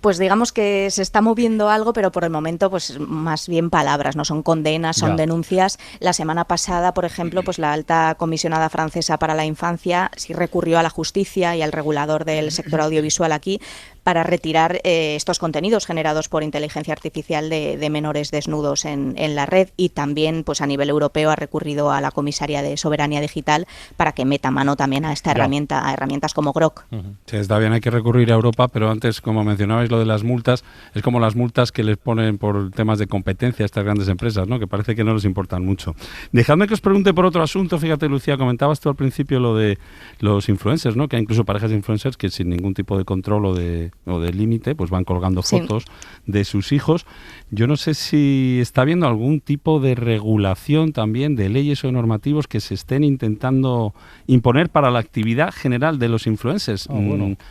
Pues digamos que se está moviendo algo, pero por el momento pues más bien palabras, no son condenas, son denuncias. La semana pasada, por ejemplo, pues la alta comisionada francesa para la infancia sí recurrió a la justicia y al regulador del sector audiovisual aquí para retirar estos contenidos generados por inteligencia artificial de menores desnudos en la red, y también pues a nivel europeo ha recurrido a la Comisaría de Soberanía Digital para que meta mano también a esta herramienta, a herramientas como Grok. Sí, está bien, hay que recurrir a Europa, pero antes, como mencionabais, lo de las multas, es como las multas que les ponen por temas de competencia a estas grandes empresas, ¿no? Que parece que no les importan mucho. Dejadme que os pregunte por otro asunto. Fíjate, Lucía, comentabas tú al principio lo de los influencers, ¿no? Que hay incluso parejas de influencers que sin ningún tipo de control o de límite, pues van colgando fotos de sus hijos. Yo no sé si está habiendo algún tipo de regulación también, de leyes o normativos que se estén intentando imponer para la actividad general de los influencers.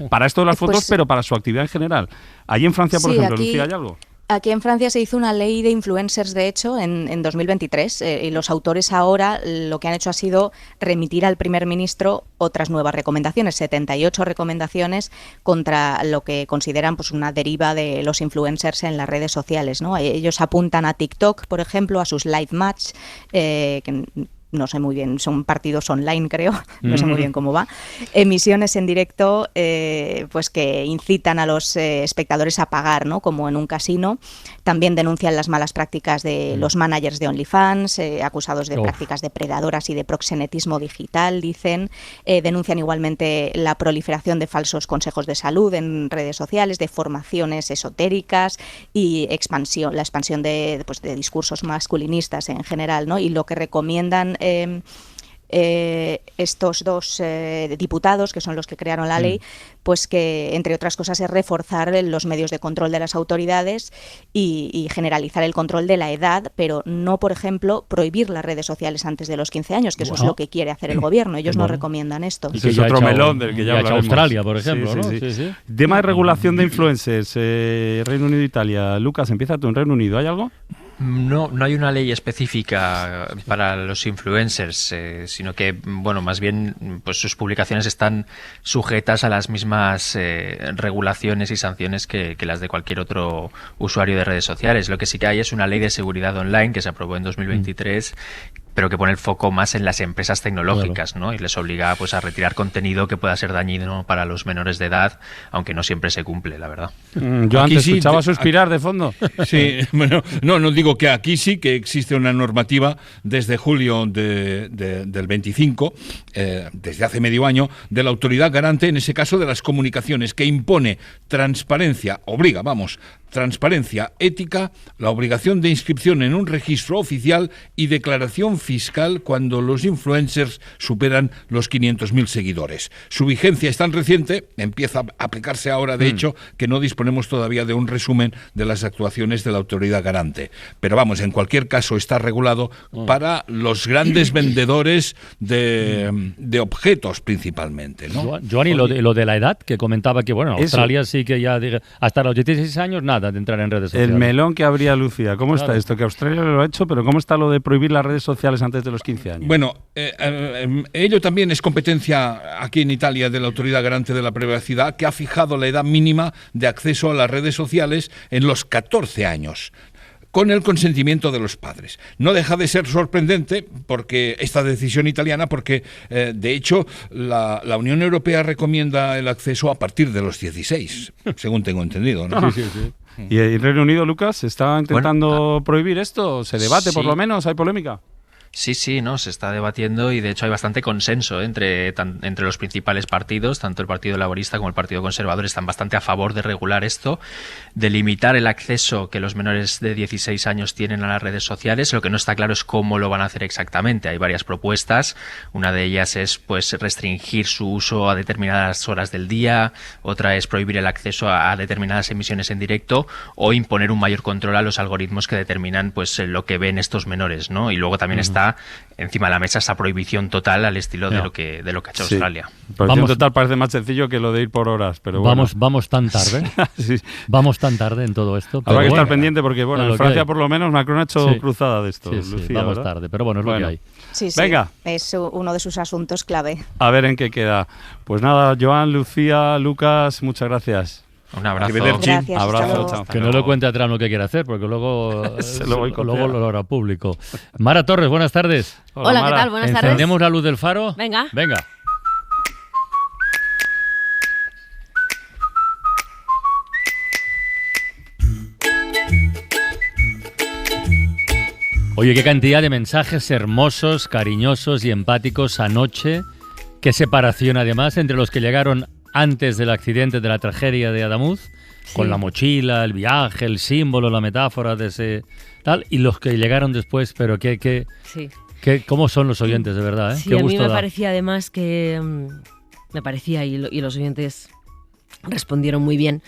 Para esto de las fotos, pero para su actividad en general. Allí en Francia, por ejemplo, Lucía, ¿hay algo? Aquí en Francia se hizo una ley de influencers, de hecho, en 2023, y los autores ahora lo que han hecho ha sido remitir al primer ministro otras nuevas recomendaciones, 78 recomendaciones contra lo que consideran pues una deriva de los influencers en las redes sociales, ¿no? Ellos apuntan a TikTok, por ejemplo, a sus live match, que no sé muy bien, son partidos online, creo, no sé muy bien cómo va, emisiones en directo pues que incitan a los espectadores a pagar, ¿no? Como en un casino. También denuncian las malas prácticas de los managers de OnlyFans, acusados de prácticas depredadoras y de proxenetismo digital, dicen. Denuncian igualmente la proliferación de falsos consejos de salud en redes sociales, de formaciones esotéricas y la expansión de discursos masculinistas en general, ¿no? Y lo que recomiendan estos dos diputados, que son los que crearon la ley, pues que, entre otras cosas, es reforzar los medios de control de las autoridades y generalizar el control de la edad, pero no, por ejemplo, prohibir las redes sociales antes de los 15 años, que eso es lo que quiere hacer el gobierno. Ellos no recomiendan esto. Ese es otro melón del que ya hablaremos. Australia, por ejemplo, ¿no? Sí. Tema de regulación de influencers, Reino Unido e Italia. Lucas, empieza tú en Reino Unido. ¿Hay algo? No hay una ley específica para los influencers, sino que, bueno, más bien pues sus publicaciones están sujetas a las mismas regulaciones y sanciones que las de cualquier otro usuario de redes sociales. Lo que sí que hay es una ley de seguridad online que se aprobó en 2023, pero que pone el foco más en las empresas tecnológicas, ¿no? Y les obliga pues a retirar contenido que pueda ser dañino para los menores de edad, aunque no siempre se cumple, la verdad. Yo antes escuchaba suspirar de fondo. Sí, bueno, no digo que aquí sí que existe una normativa desde julio del 25, desde hace medio año, de la autoridad garante, en ese caso de las comunicaciones, que impone transparencia, obliga, transparencia, ética, la obligación de inscripción en un registro oficial y declaración fiscal cuando los influencers superan los 500.000 seguidores. Su vigencia es tan reciente, empieza a aplicarse ahora, de hecho, que no disponemos todavía de un resumen de las actuaciones de la autoridad garante. Pero vamos, en cualquier caso está regulado para los grandes vendedores de objetos principalmente, ¿no? Joan, y lo de la edad, que comentaba que, bueno, en Australia sí que ya hasta los 16 años nada de entrar en redes sociales. El melón que habría Lucía. ¿Cómo está esto? Que Australia lo ha hecho, pero ¿cómo está lo de prohibir las redes sociales antes de los 15 años? Bueno, ello también es competencia aquí en Italia de la Autoridad Garante de la Privacidad, que ha fijado la edad mínima de acceso a las redes sociales en los 14 años. Con el consentimiento de los padres. No deja de ser sorprendente porque esta decisión italiana, porque de hecho la Unión Europea recomienda el acceso a partir de los 16, según tengo entendido, ¿no? Sí. ¿Y el Reino Unido, Lucas, está intentando prohibir esto? ¿Se debate por lo menos? ¿Hay polémica? Sí, no, se está debatiendo y de hecho hay bastante consenso entre los principales partidos, tanto el Partido Laborista como el Partido Conservador están bastante a favor de regular esto, de limitar el acceso que los menores de 16 años tienen a las redes sociales. Lo que no está claro es cómo lo van a hacer exactamente. Hay varias propuestas, una de ellas es pues restringir su uso a determinadas horas del día, otra es prohibir el acceso a determinadas emisiones en directo o imponer un mayor control a los algoritmos que determinan pues lo que ven estos menores, ¿no? Y luego también está encima de la mesa esa prohibición total al estilo de lo que ha hecho Australia. Prohibición total parece más sencillo que lo de ir por horas, pero bueno. Vamos tan tarde. Sí. Vamos tan tarde en todo esto. Habrá que estar pendiente porque, bueno, en Francia por lo menos Macron ha hecho cruzada de esto. Sí, Lucía, vamos ¿verdad? tarde, pero bueno, es lo que hay. Sí, Venga. Es uno de sus asuntos clave. A ver en qué queda. Pues nada, Joan, Lucía, Lucas, muchas gracias. Un abrazo. Gracias, abrazo, chao. Que no le cuente a Trump lo que quiere hacer, porque luego lo hará público. Mara Torres, buenas tardes. Hola, ¿qué tal? Buenas tardes. ¿Encendemos la luz del faro? Venga. Oye, qué cantidad de mensajes hermosos, cariñosos y empáticos anoche. Qué separación, además, entre los que llegaron antes del accidente, de la tragedia de Adamuz, con la mochila, el viaje, el símbolo, la metáfora de ese tal, y los que llegaron después, pero ¿cómo son los oyentes, de verdad? Sí, qué a gusto mí me da. parecía además que, me parecía, y los oyentes respondieron muy bien,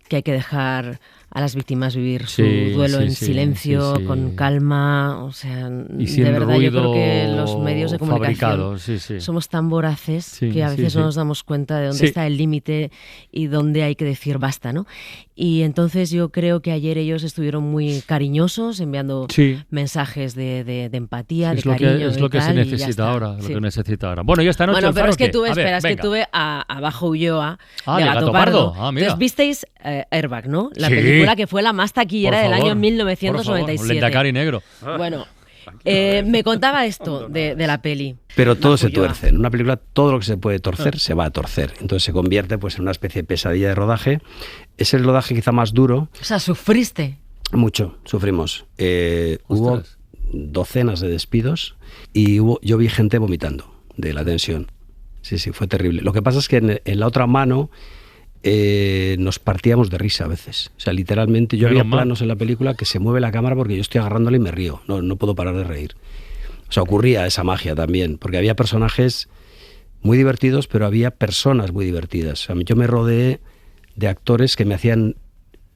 que hay que dejar a las víctimas vivir su duelo en silencio, con calma, o sea, y sin de verdad yo creo ruido que los medios de comunicación somos tan voraces que a veces no nos damos cuenta de dónde está el límite y dónde hay que decir basta, ¿no? Y entonces yo creo que ayer ellos estuvieron muy cariñosos, enviando mensajes de empatía, de cariño. Es lo que se necesita ahora, lo que necesita ahora. Bueno, ya esta noche. Bueno, pero es que tuve, es que tuve a Bajo Ulloa, de Gato Pardo. Mira. Entonces visteis Airbag, ¿no? La película que fue la más taquillera del año 1997. Un Lendakari negro. Bueno, me contaba esto de la peli. Pero todo se tuerce. En una película todo lo que se puede torcer se va a torcer. Entonces se convierte pues en una especie de pesadilla de rodaje. Es el rodaje quizá más duro. O sea, ¿sufriste? Mucho, sufrimos. Hubo docenas de despidos y yo vi gente vomitando de la tensión. Sí, fue terrible. Lo que pasa es que en la otra mano nos partíamos de risa a veces. O sea, literalmente yo había planos en la película que se mueve la cámara porque yo estoy agarrándole y me río. No puedo parar de reír. O sea, ocurría esa magia también, porque había personajes muy divertidos, pero había personas muy divertidas. O sea, yo me rodeé de actores que me hacían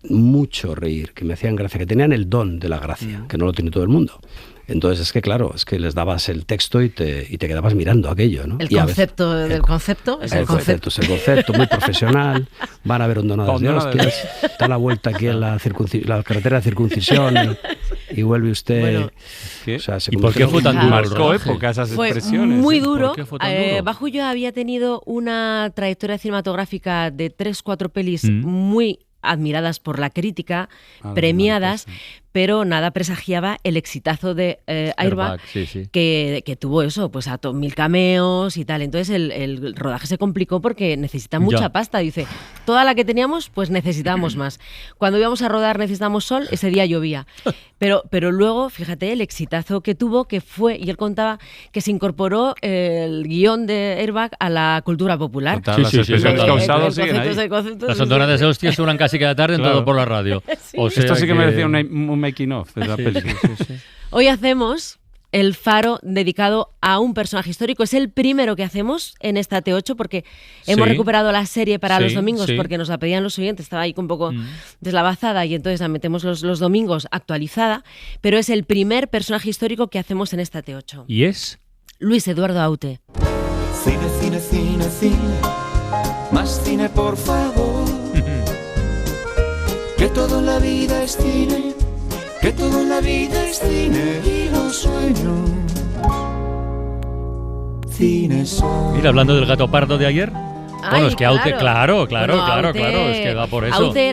mucho reír, que me hacían gracia, que tenían el don de la gracia, que no lo tiene todo el mundo. Entonces es que claro, es que les dabas el texto y te quedabas mirando aquello, ¿no? El concepto del concepto es el concepto. Es el concepto, muy profesional. Van a ver hondonadas de hostias. Da la vuelta aquí en la carretera de circuncisión y vuelve usted. Bueno, o sea, ¿y por qué fue tan duro? Marcó época esas expresiones. Muy duro. ¿Por qué fue tan duro? Bajo Ulloa había tenido una trayectoria cinematográfica de 3-4 pelis muy admiradas por la crítica, premiadas, pero nada presagiaba el exitazo de Airbag, que tuvo eso, pues a 1000 cameos y tal. Entonces el rodaje se complicó porque necesita mucha pasta. Dice, toda la que teníamos, pues necesitábamos más. Cuando íbamos a rodar necesitamos sol, ese día llovía. Pero luego, fíjate, el exitazo que tuvo, que fue, y él contaba que se incorporó el guión de Airbag a la cultura popular. Las expresiones causadas siguen ahí. Las hondonadas de hostias duran casi cada tarde en todo por la radio. O sea, esto sí que merecía un making of de la película. Hoy hacemos el faro dedicado a un personaje histórico. Es el primero que hacemos en esta T8 porque hemos recuperado la serie para los domingos porque nos la pedían los oyentes, estaba ahí un poco deslavazada y entonces la metemos los domingos actualizada, pero es el primer personaje histórico que hacemos en esta T8. ¿Y es? Luis Eduardo Aute. Cine, cine, cine, cine, más cine por favor. Que todo en la vida es cine, que todo en la vida es cine y los sueños. Cine son. Mira, hablando del gato pardo de ayer. Bueno, es que Aute, claro, es que va por eso. Aute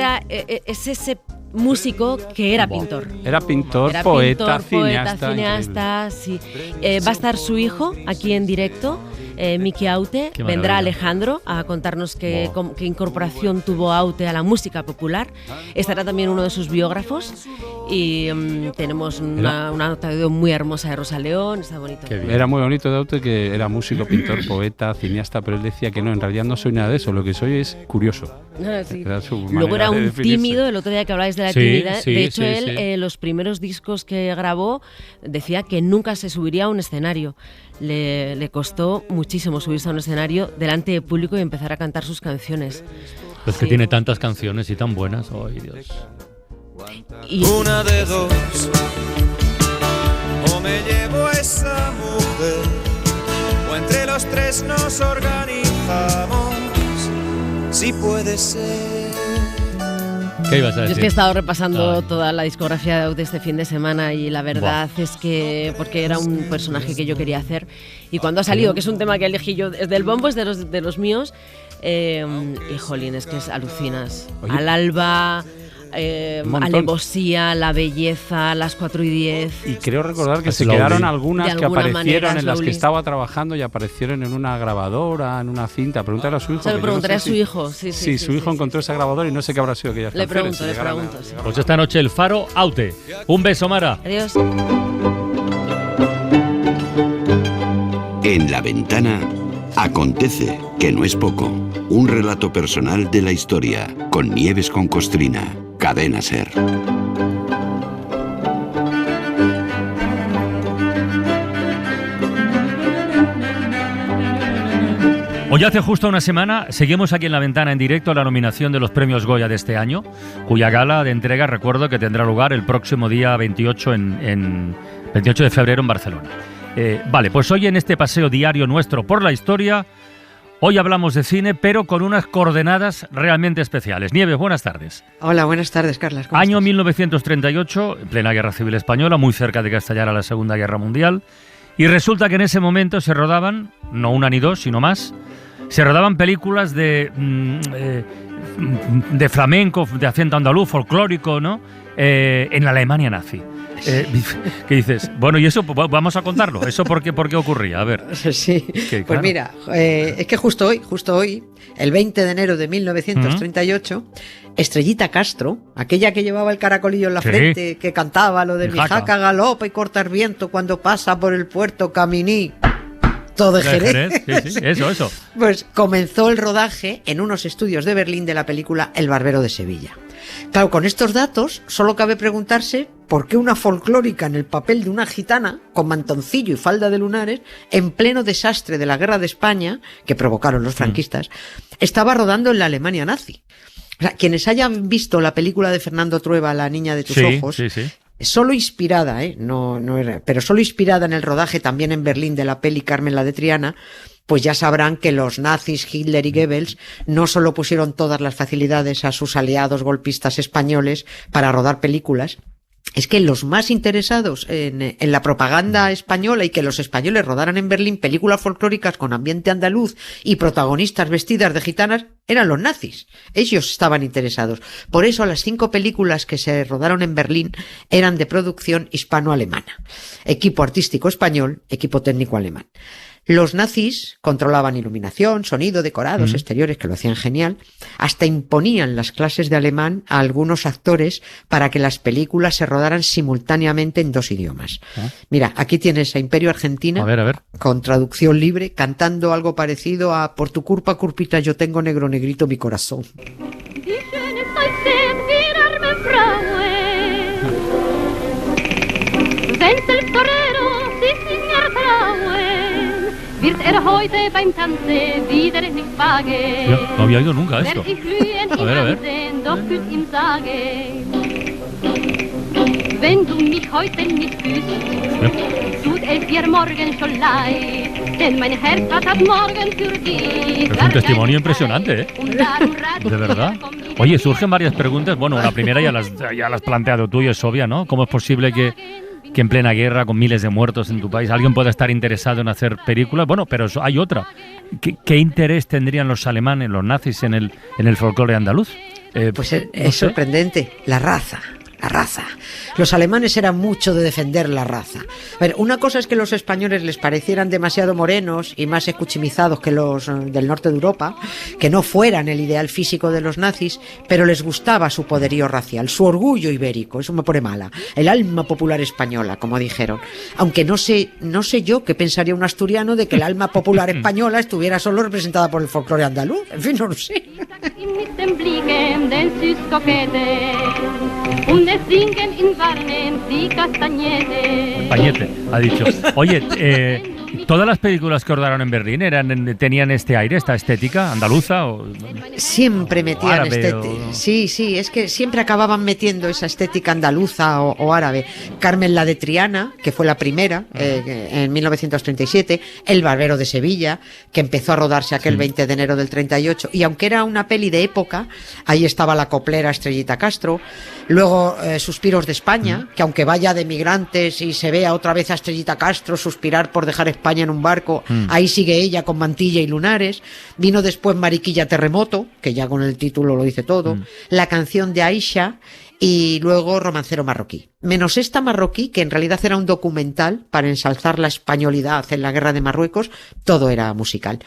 es ese músico que era pintor. Era pintor, poeta, cineasta. Sí. Va a estar su hijo aquí en directo, Miki Aute. Vendrá Alejandro a contarnos qué incorporación tuvo Aute a la música popular. Estará también uno de sus biógrafos y tenemos una nota de audio muy hermosa de Rosa León. Está bonito. Era muy bonito de Aute, que era músico, pintor, poeta, cineasta, pero él decía que no, en realidad no soy nada de eso, lo que soy es curioso. Sí. Luego era un tímido, el otro día que hablabais de la timidez. De hecho, él, los primeros discos que grabó, decía que nunca se subiría a un escenario. Le costó muchísimo subirse a un escenario delante de público y empezar a cantar sus canciones. Es que tiene tantas canciones y tan buenas. ¡Ay, Dios! Una de dos, o me llevo a esa mujer, o entre los tres nos organizamos, si puede ser. ¿Qué ibas a decir? Yo es que he estado repasando toda la discografía de Aute este fin de semana y la verdad es que, porque era un personaje que yo quería hacer, y cuando ha salido, que es un tema que elegí yo desde el bombo, es de los míos, y jolín, es que alucinas. Oye. Al alba, alevosía, la belleza, las 4:10. Y creo recordar que se quedaron algunas que aparecieron en las que estaba trabajando y aparecieron en una grabadora, en una cinta. Pregúntale a su hijo. Se lo preguntaré a su hijo. Sí, su hijo encontró esa grabadora y no sé qué habrá sido aquellas canciones. Le pregunto. Pues esta noche el faro Aute. Un beso, Mara. Adiós. En La Ventana acontece, que no es poco. Un relato personal de la historia con Nieves con Costrina. Cadena SER. Hoy hace justo una semana seguimos aquí en La Ventana en directo la nominación de los premios Goya de este año, cuya gala de entrega recuerdo que tendrá lugar el próximo día 28 de febrero en Barcelona. Vale, pues hoy en este paseo diario nuestro por la historia, hoy hablamos de cine, pero con unas coordenadas realmente especiales. Nieves, buenas tardes. Hola, buenas tardes, Carlas. Año estás? 1938, en plena Guerra Civil Española, muy cerca de que estallara la Segunda Guerra Mundial. Y resulta que en ese momento se rodaban, no una ni dos, sino más, se rodaban películas de flamenco, de acento andaluz, folclórico, ¿no? En la Alemania nazi. ¿Qué dices? Bueno, y eso, vamos a contarlo. ¿Eso por qué ocurría? A ver. Sí, pues mira, es que justo hoy, el 20 de enero de 1938, Estrellita Castro, aquella que llevaba el caracolillo en la frente, que cantaba lo de mi jaca galopa y corta el viento cuando pasa por el puerto Caminí, todo de Jerez. Sí, eso. Pues comenzó el rodaje en unos estudios de Berlín de la película El Barbero de Sevilla. Claro, con estos datos solo cabe preguntarse por qué una folclórica en el papel de una gitana, con mantoncillo y falda de lunares, en pleno desastre de la guerra de España, que provocaron los franquistas, estaba rodando en la Alemania nazi. O sea, quienes hayan visto la película de Fernando Trueba, La niña de tus ojos, solo inspirada, pero solo inspirada en el rodaje también en Berlín de la peli Carmen la de Triana, pues ya sabrán que los nazis, Hitler y Goebbels, no solo pusieron todas las facilidades a sus aliados golpistas españoles para rodar películas, es que los más interesados en la propaganda española y que los españoles rodaran en Berlín películas folclóricas con ambiente andaluz y protagonistas vestidas de gitanas eran los nazis. Ellos estaban interesados. Por eso las 5 películas que se rodaron en Berlín eran de producción hispano-alemana. Equipo artístico español, equipo técnico alemán. Los nazis controlaban iluminación, sonido, decorados, exteriores, que lo hacían genial. Hasta imponían las clases de alemán a algunos actores para que las películas se rodaran simultáneamente en 2 idiomas. Mira, aquí tienes a Imperio Argentina, a ver. con traducción libre, cantando algo parecido a Por tu culpa, curpita, yo tengo negro, negrito mi corazón. No había oído nunca esto. A ver. Es un testimonio impresionante, ¿eh? De verdad. Oye, surgen varias preguntas. Bueno, la primera ya la has planteado tú y es obvia, ¿no? ¿Cómo es posible que en plena guerra, con miles de muertos en tu país, alguien pueda estar interesado en hacer películas? Bueno, pero hay otra. ¿Qué interés tendrían los alemanes, los nazis, en el folclore andaluz? Pues es sorprendente. La raza. Los alemanes eran mucho de defender la raza. A ver, una cosa es que los españoles les parecieran demasiado morenos y más escuchimizados que los del norte de Europa, que no fueran el ideal físico de los nazis, pero les gustaba su poderío racial, su orgullo ibérico, eso me pone mala, el alma popular española, como dijeron. Aunque no sé yo qué pensaría un asturiano de que el alma popular española estuviera solo representada por el folclore andaluz. En fin, no lo sé. Pañete, ha dicho. Oye, ¿todas las películas que rodaron en Berlín tenían este aire, esta estética andaluza? Siempre metían estética. Sí, es que siempre acababan metiendo esa estética andaluza o árabe. Carmen la de Triana, que fue la primera, en 1937, El Barbero de Sevilla, que empezó a rodarse aquel 20 de enero del 38, y aunque era una peli de época, ahí estaba la coplera Estrellita Castro. Luego Suspiros de España, que aunque vaya de migrantes y se vea otra vez a Estrellita Castro suspirar por dejar España en un barco, ahí sigue ella con mantilla y lunares. Vino después Mariquilla Terremoto, que ya con el título lo dice todo, La canción de Aisha, y luego Romancero marroquí. Menos esta marroquí, que en realidad era un documental para ensalzar la españolidad en la guerra de Marruecos, todo era musical.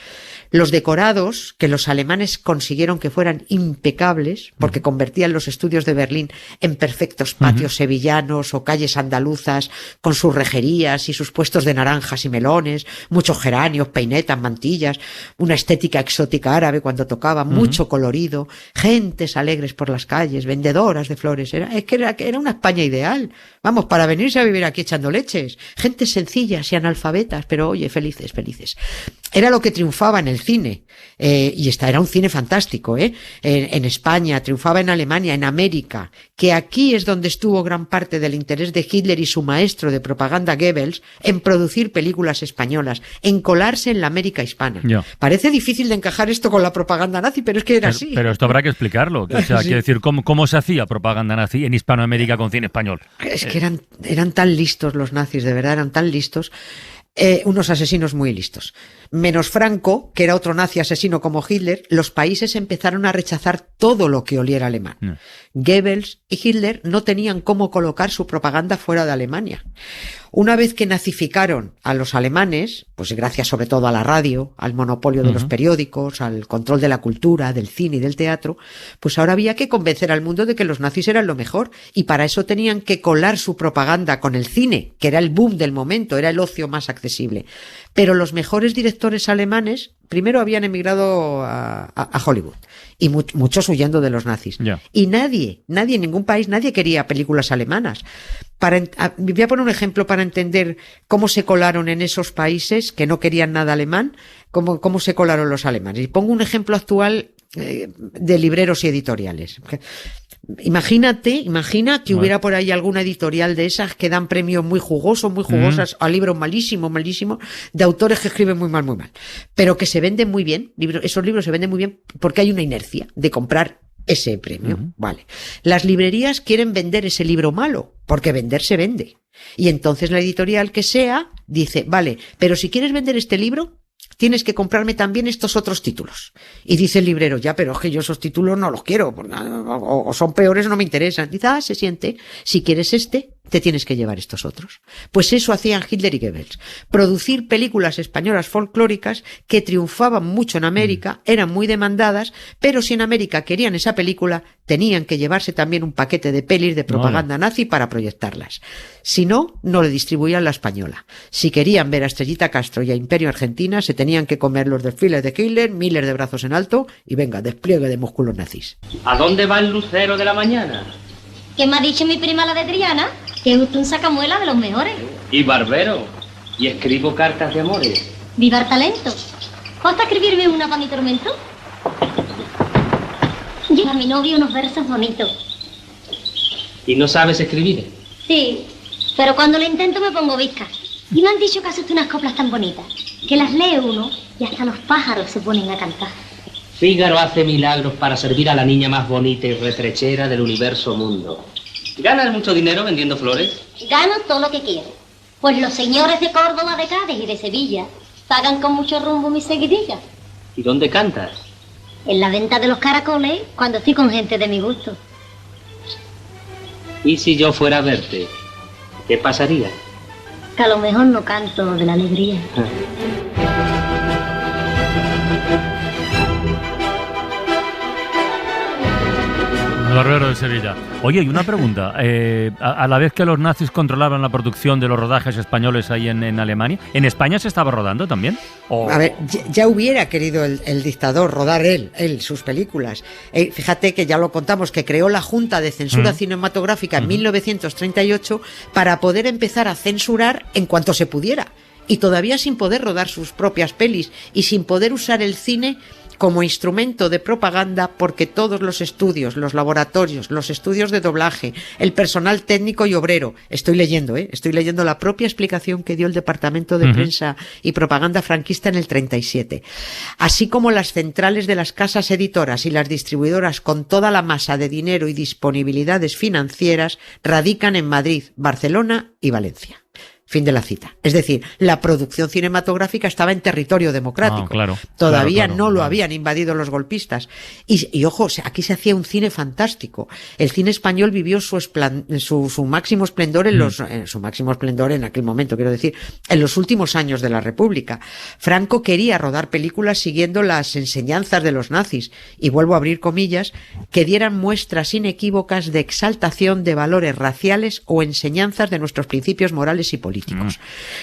Los decorados, que los alemanes consiguieron que fueran impecables, porque convertían los estudios de Berlín en perfectos patios sevillanos o calles andaluzas, con sus rejerías y sus puestos de naranjas y melones, muchos geranios, peinetas, mantillas, una estética exótica árabe cuando tocaba, mucho colorido, gentes alegres por las calles, vendedoras de flores. Era una España ideal. Vamos, para venirse a vivir aquí echando leches. Gentes sencillas y analfabetas, pero oye, felices. Era lo que triunfaba en el cine. Y era un cine fantástico, en España, triunfaba en Alemania, en América, que aquí es donde estuvo gran parte del interés de Hitler y su maestro de propaganda Goebbels en producir películas españolas, en colarse en la América hispana. Parece difícil de encajar esto con la propaganda nazi, pero es que era así. Pero esto habrá que explicarlo. O sea, quiero decir, ¿cómo se hacía propaganda nazi en Hispanoamérica con cine español? Es que eran tan listos los nazis, de verdad, eran tan listos. Unos asesinos muy listos. Menos Franco, que era otro nazi asesino como Hitler, los países empezaron a rechazar todo lo que oliera alemán. Goebbels y Hitler no tenían cómo colocar su propaganda fuera de Alemania. Una vez que nazificaron a los alemanes, pues gracias sobre todo a la radio, al monopolio de los periódicos, al control de la cultura, del cine y del teatro, pues ahora había que convencer al mundo de que los nazis eran lo mejor, y para eso tenían que colar su propaganda con el cine, que era el boom del momento, era el ocio más accesible. Pero los mejores directores alemanes primero habían emigrado a Hollywood, y muchos huyendo de los nazis. Y nadie en ningún país, nadie quería películas alemanas. Voy a poner un ejemplo para entender cómo se colaron en esos países que no querían nada alemán, cómo se colaron los alemanes. Y pongo un ejemplo actual de libreros y editoriales. Imagina que hubiera por ahí alguna editorial de esas que dan premios muy jugosas a libros malísimos, de autores que escriben muy mal, pero que se venden muy bien. Esos libros se venden muy bien porque hay una inercia de comprar ese premio. Vale. Las librerías quieren vender ese libro malo, porque vender se vende. Y entonces la editorial que sea dice, vale, pero si quieres vender este libro, tienes que comprarme también estos otros títulos. Y dice el librero, ya, pero es que yo esos títulos no los quiero, o son peores o no me interesan. Dice, se siente, si quieres este, te tienes que llevar estos otros. Pues eso hacían Hitler y Goebbels. Producir películas españolas folclóricas que triunfaban mucho en América, eran muy demandadas, pero si en América querían esa película, tenían que llevarse también un paquete de pelis de propaganda nazi para proyectarlas. Si no, no le distribuían la española. Si querían ver a Estrellita Castro y a Imperio Argentina, se tenían que comer los desfiles de Hitler, miles de brazos en alto y venga, despliegue de músculos nazis. ¿A dónde va el lucero de la mañana? ¿Qué me ha dicho mi prima la de Triana? Que es usted un sacamuela de los mejores. Y barbero. Y escribo cartas de amores. ¡Viva el talento! ¿Basta escribirme una para mi tormento? Lleva a mi novio unos versos bonitos. ¿Y no sabes escribir? Sí, pero cuando lo intento me pongo visca. Y me han dicho que hace usted unas coplas tan bonitas, que las lee uno y hasta los pájaros se ponen a cantar. Fígaro hace milagros para servir a la niña más bonita y retrechera del universo mundo. ¿Ganas mucho dinero vendiendo flores? Gano todo lo que quiero. Pues los señores de Córdoba, de Cádiz y de Sevilla pagan con mucho rumbo mis seguidillas. ¿Y dónde cantas? En la venta de los caracoles, cuando estoy con gente de mi gusto. ¿Y si yo fuera a verte? ¿Qué pasaría? Que a lo mejor no canto de la alegría. El barbero de Sevilla. Oye, y una pregunta. A la vez que los nazis controlaban la producción de los rodajes españoles ahí en Alemania, ¿en España se estaba rodando también? ¿O? A ver, ya hubiera querido el dictador rodar él sus películas. Fíjate que ya lo contamos, que creó la Junta de Censura Cinematográfica en 1938 para poder empezar a censurar en cuanto se pudiera. Y todavía sin poder rodar sus propias pelis y sin poder usar el cine como instrumento de propaganda, porque todos los estudios, los laboratorios, los estudios de doblaje, el personal técnico y obrero, estoy leyendo la propia explicación que dio el Departamento de Prensa y Propaganda franquista en el 37, así como las centrales de las casas editoras y las distribuidoras con toda la masa de dinero y disponibilidades financieras, radican en Madrid, Barcelona y Valencia. Fin de la cita. Es decir, la producción cinematográfica estaba en territorio democrático. Todavía no lo habían invadido los golpistas. Y ojo, aquí se hacía un cine fantástico. El cine español vivió su máximo esplendor su máximo esplendor en aquel momento, quiero decir, en los últimos años de la República. Franco quería rodar películas siguiendo las enseñanzas de los nazis, y vuelvo a abrir comillas, que dieran muestras inequívocas de exaltación de valores raciales o enseñanzas de nuestros principios morales y políticos.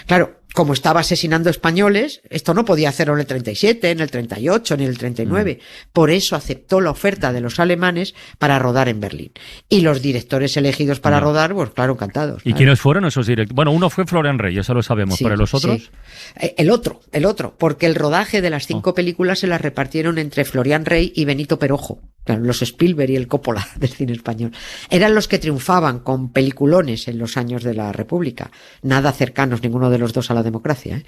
Claro, como estaba asesinando españoles, esto no podía hacerlo en el 37, en el 38, ni en el 39. Por eso aceptó la oferta de los alemanes para rodar en Berlín. Y los directores elegidos para rodar, pues claro, encantados. ¿Y quiénes fueron esos directores? Bueno, uno fue Florian Rey, eso lo sabemos, pero los otros... Sí. El otro, porque el rodaje de las 5 películas se las repartieron entre Florian Rey y Benito Perojo. Claro, los Spielberg y el Coppola del cine español. Eran los que triunfaban con peliculones en los años de la República. Nada cercanos ninguno de los dos a la democracia.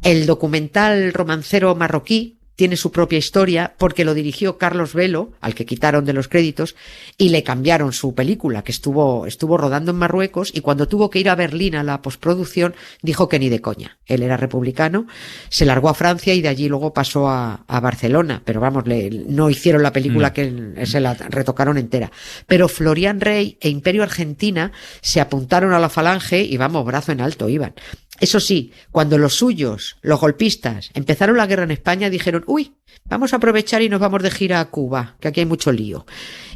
El documental romancero marroquí tiene su propia historia porque lo dirigió Carlos Velo, al que quitaron de los créditos, y le cambiaron su película, que estuvo rodando en Marruecos, y cuando tuvo que ir a Berlín a la postproducción dijo que ni de coña. Él era republicano, se largó a Francia y de allí luego pasó a Barcelona, pero vamos, no hicieron la película, que se la retocaron entera. Pero Florian Rey e Imperio Argentina se apuntaron a la falange y vamos, brazo en alto iban. Eso sí, cuando los suyos, los golpistas, empezaron la guerra en España, dijeron, uy, vamos a aprovechar y nos vamos de gira a Cuba, que aquí hay mucho lío.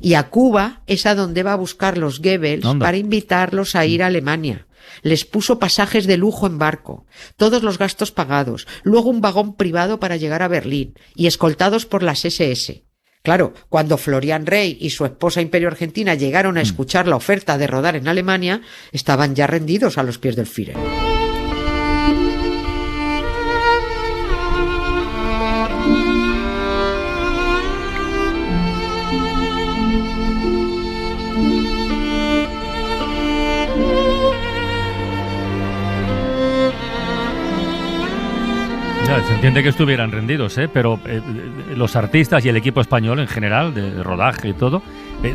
Y a Cuba es a donde va a buscar los Goebbels para invitarlos a ir a Alemania. Les puso pasajes de lujo en barco, todos los gastos pagados, luego un vagón privado para llegar a Berlín y escoltados por las SS. Claro, cuando Florian Rey y su esposa Imperio Argentina llegaron a escuchar la oferta de rodar en Alemania, estaban ya rendidos a los pies del Führer. Se entiende que estuvieran rendidos, pero los artistas y el equipo español en general, de rodaje y todo,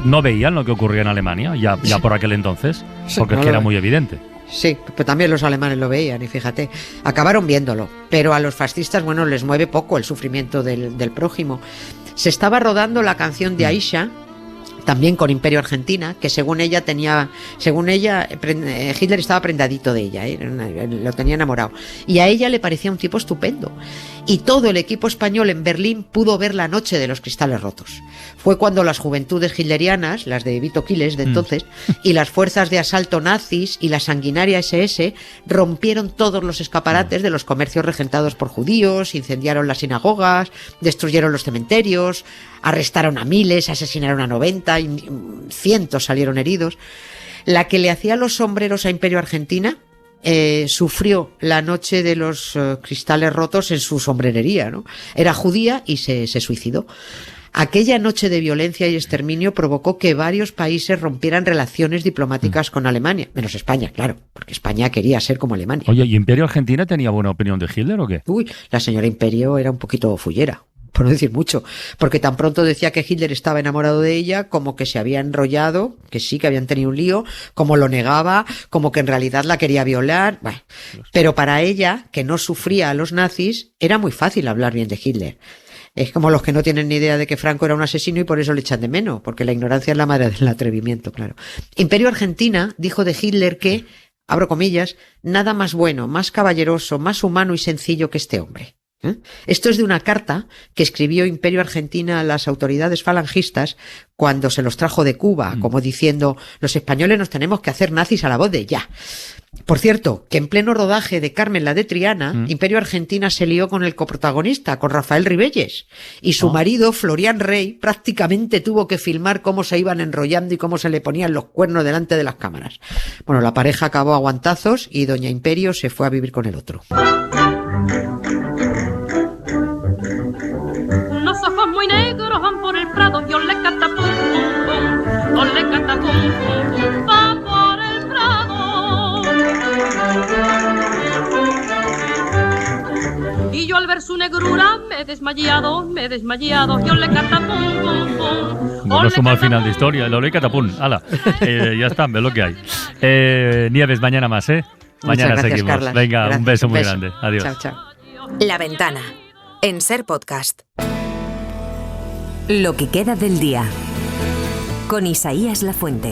no veían lo que ocurría en Alemania, ya por aquel entonces, porque es que era muy evidente. Sí, pero también los alemanes lo veían y fíjate, acabaron viéndolo, pero a los fascistas, bueno, les mueve poco el sufrimiento del prójimo. Se estaba rodando la canción de Aisha, también con Imperio Argentina, que según ella Hitler estaba prendadito de ella, lo tenía enamorado, y a ella le parecía un tipo estupendo, y todo el equipo español en Berlín pudo ver La noche de los cristales rotos. Fue cuando las juventudes hitlerianas, las de Vito Quiles de entonces, y las fuerzas de asalto nazis y la sanguinaria SS rompieron todos los escaparates de los comercios regentados por judíos, incendiaron las sinagogas, destruyeron los cementerios, arrestaron a miles, asesinaron a 90, y cientos salieron heridos. La que le hacía los sombreros a Imperio Argentina sufrió la noche de los cristales rotos en su sombrerería, ¿no? Era judía y se suicidó. Aquella noche de violencia y exterminio provocó que varios países rompieran relaciones diplomáticas con Alemania, menos España, claro, porque España quería ser como Alemania. Oye, ¿y Imperio Argentina tenía buena opinión de Hitler o qué? Uy, la señora Imperio era un poquito fullera, por no decir mucho, porque tan pronto decía que Hitler estaba enamorado de ella, como que se había enrollado, que sí, que habían tenido un lío, como lo negaba, como que en realidad la quería violar. Bueno, pero para ella, que no sufría a los nazis, era muy fácil hablar bien de Hitler. Es como los que no tienen ni idea de que Franco era un asesino y por eso le echan de menos, porque la ignorancia es la madre del atrevimiento, claro. Imperio Argentina dijo de Hitler que, abro comillas, nada más bueno, más caballeroso, más humano y sencillo que este hombre. Esto es de una carta que escribió Imperio Argentina a las autoridades falangistas cuando se los trajo de Cuba, como diciendo, los españoles nos tenemos que hacer nazis a la voz de ya. Por cierto, que en pleno rodaje de Carmen la de Triana, Imperio Argentina se lió con el coprotagonista, con Rafael Ribelles, y su marido, Florian Rey, prácticamente tuvo que filmar cómo se iban enrollando y cómo se le ponían los cuernos delante de las cámaras. Bueno, la pareja acabó a guantazos y doña Imperio se fue a vivir con el otro. Unos ojos muy negros van por el prado, yo le canta pum pum pum, yo le canta pum pum pum, van por el prado. Y yo al ver su negrura me he desmayado, yo le canta pum pum pum. No suma al final de historia, lo le canta pum, ala, ya está, ve lo que hay. Nieves, mañana más, Mañana gracias, seguimos. Carlas. Venga, gracias, un beso muy grande. Adiós. Chao, chao. La Ventana, en Ser Podcast. Lo que queda del día, con Isaías Lafuente.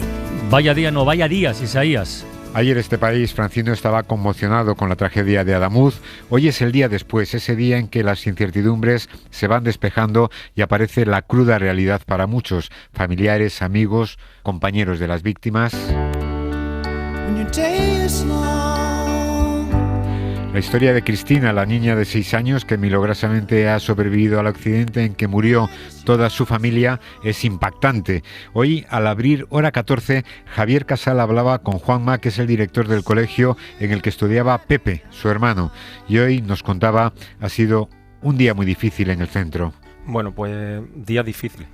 Vaya día, no vaya días, Isaías. Ayer este país, Francino, estaba conmocionado con la tragedia de Adamuz. Hoy es el día después, ese día en que las incertidumbres se van despejando y aparece la cruda realidad para muchos, familiares, amigos, compañeros de las víctimas. La historia de Cristina, la niña de 6 años que milagrosamente ha sobrevivido al accidente en que murió toda su familia, es impactante. Hoy, al abrir hora 14, Javier Casal hablaba con Juanma, que es el director del colegio en el que estudiaba Pepe, su hermano. Y hoy nos contaba, ha sido un día muy difícil en el centro. Bueno, pues día difícil,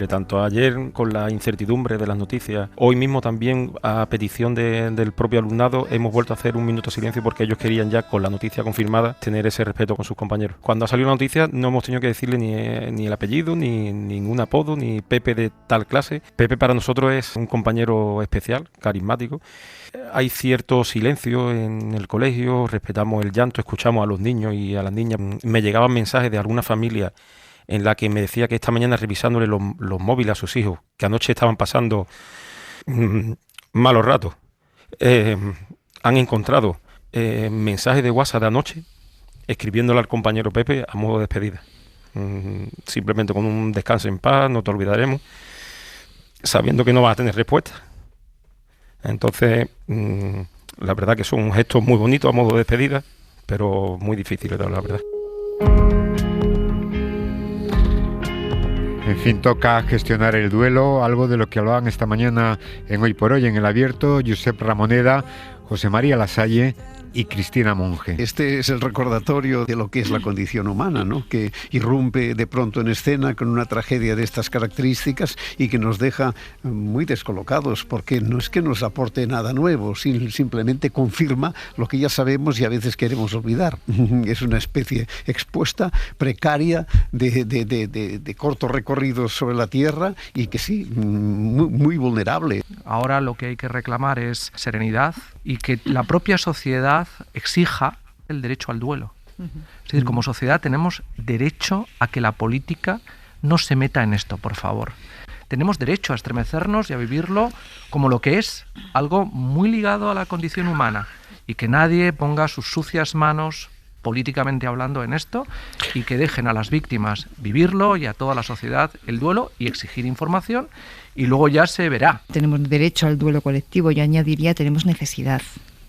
tanto ayer con la incertidumbre de las noticias, hoy mismo también a petición del propio alumnado hemos vuelto a hacer un minuto de silencio porque ellos querían ya con la noticia confirmada tener ese respeto con sus compañeros. Cuando ha salido la noticia no hemos tenido que decirle ni el apellido, ni ningún apodo, ni Pepe de tal clase. Pepe para nosotros es un compañero especial, carismático. Hay cierto silencio en el colegio, respetamos el llanto, escuchamos a los niños y a las niñas. Me llegaban mensajes de alguna familia en la que me decía que esta mañana revisándole los móviles a sus hijos, que anoche estaban pasando malos ratos, han encontrado mensajes de WhatsApp de anoche escribiéndole al compañero Pepe a modo de despedida. Simplemente con un descanso en paz, no te olvidaremos, sabiendo que no vas a tener respuesta. Entonces, la verdad que son gestos muy bonitos a modo de despedida, pero muy difíciles, la verdad. En fin, toca gestionar el duelo, algo de lo que hablaban esta mañana en Hoy por Hoy, en El Abierto, Josep Ramoneda, José María Lasalle y Cristina Monge. Este es el recordatorio de lo que es la condición humana, ¿no? Que irrumpe de pronto en escena con una tragedia de estas características y que nos deja muy descolocados, porque no es que nos aporte nada nuevo, simplemente confirma lo que ya sabemos y a veces queremos olvidar. Es una especie expuesta, precaria, de cortos recorridos sobre la Tierra y que sí, muy vulnerable. Ahora lo que hay que reclamar es serenidad y que la propia sociedad exija el derecho al duelo. Es decir, como sociedad tenemos derecho a que la política no se meta en esto, por favor. Tenemos derecho a estremecernos y a vivirlo como lo que es, algo muy ligado a la condición humana, y que nadie ponga sus sucias manos políticamente hablando en esto, y que dejen a las víctimas vivirlo y a toda la sociedad el duelo y exigir información, y luego ya se verá. Tenemos derecho al duelo colectivo, yo añadiría tenemos necesidad,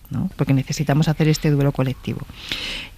¿no? Porque necesitamos hacer este duelo colectivo.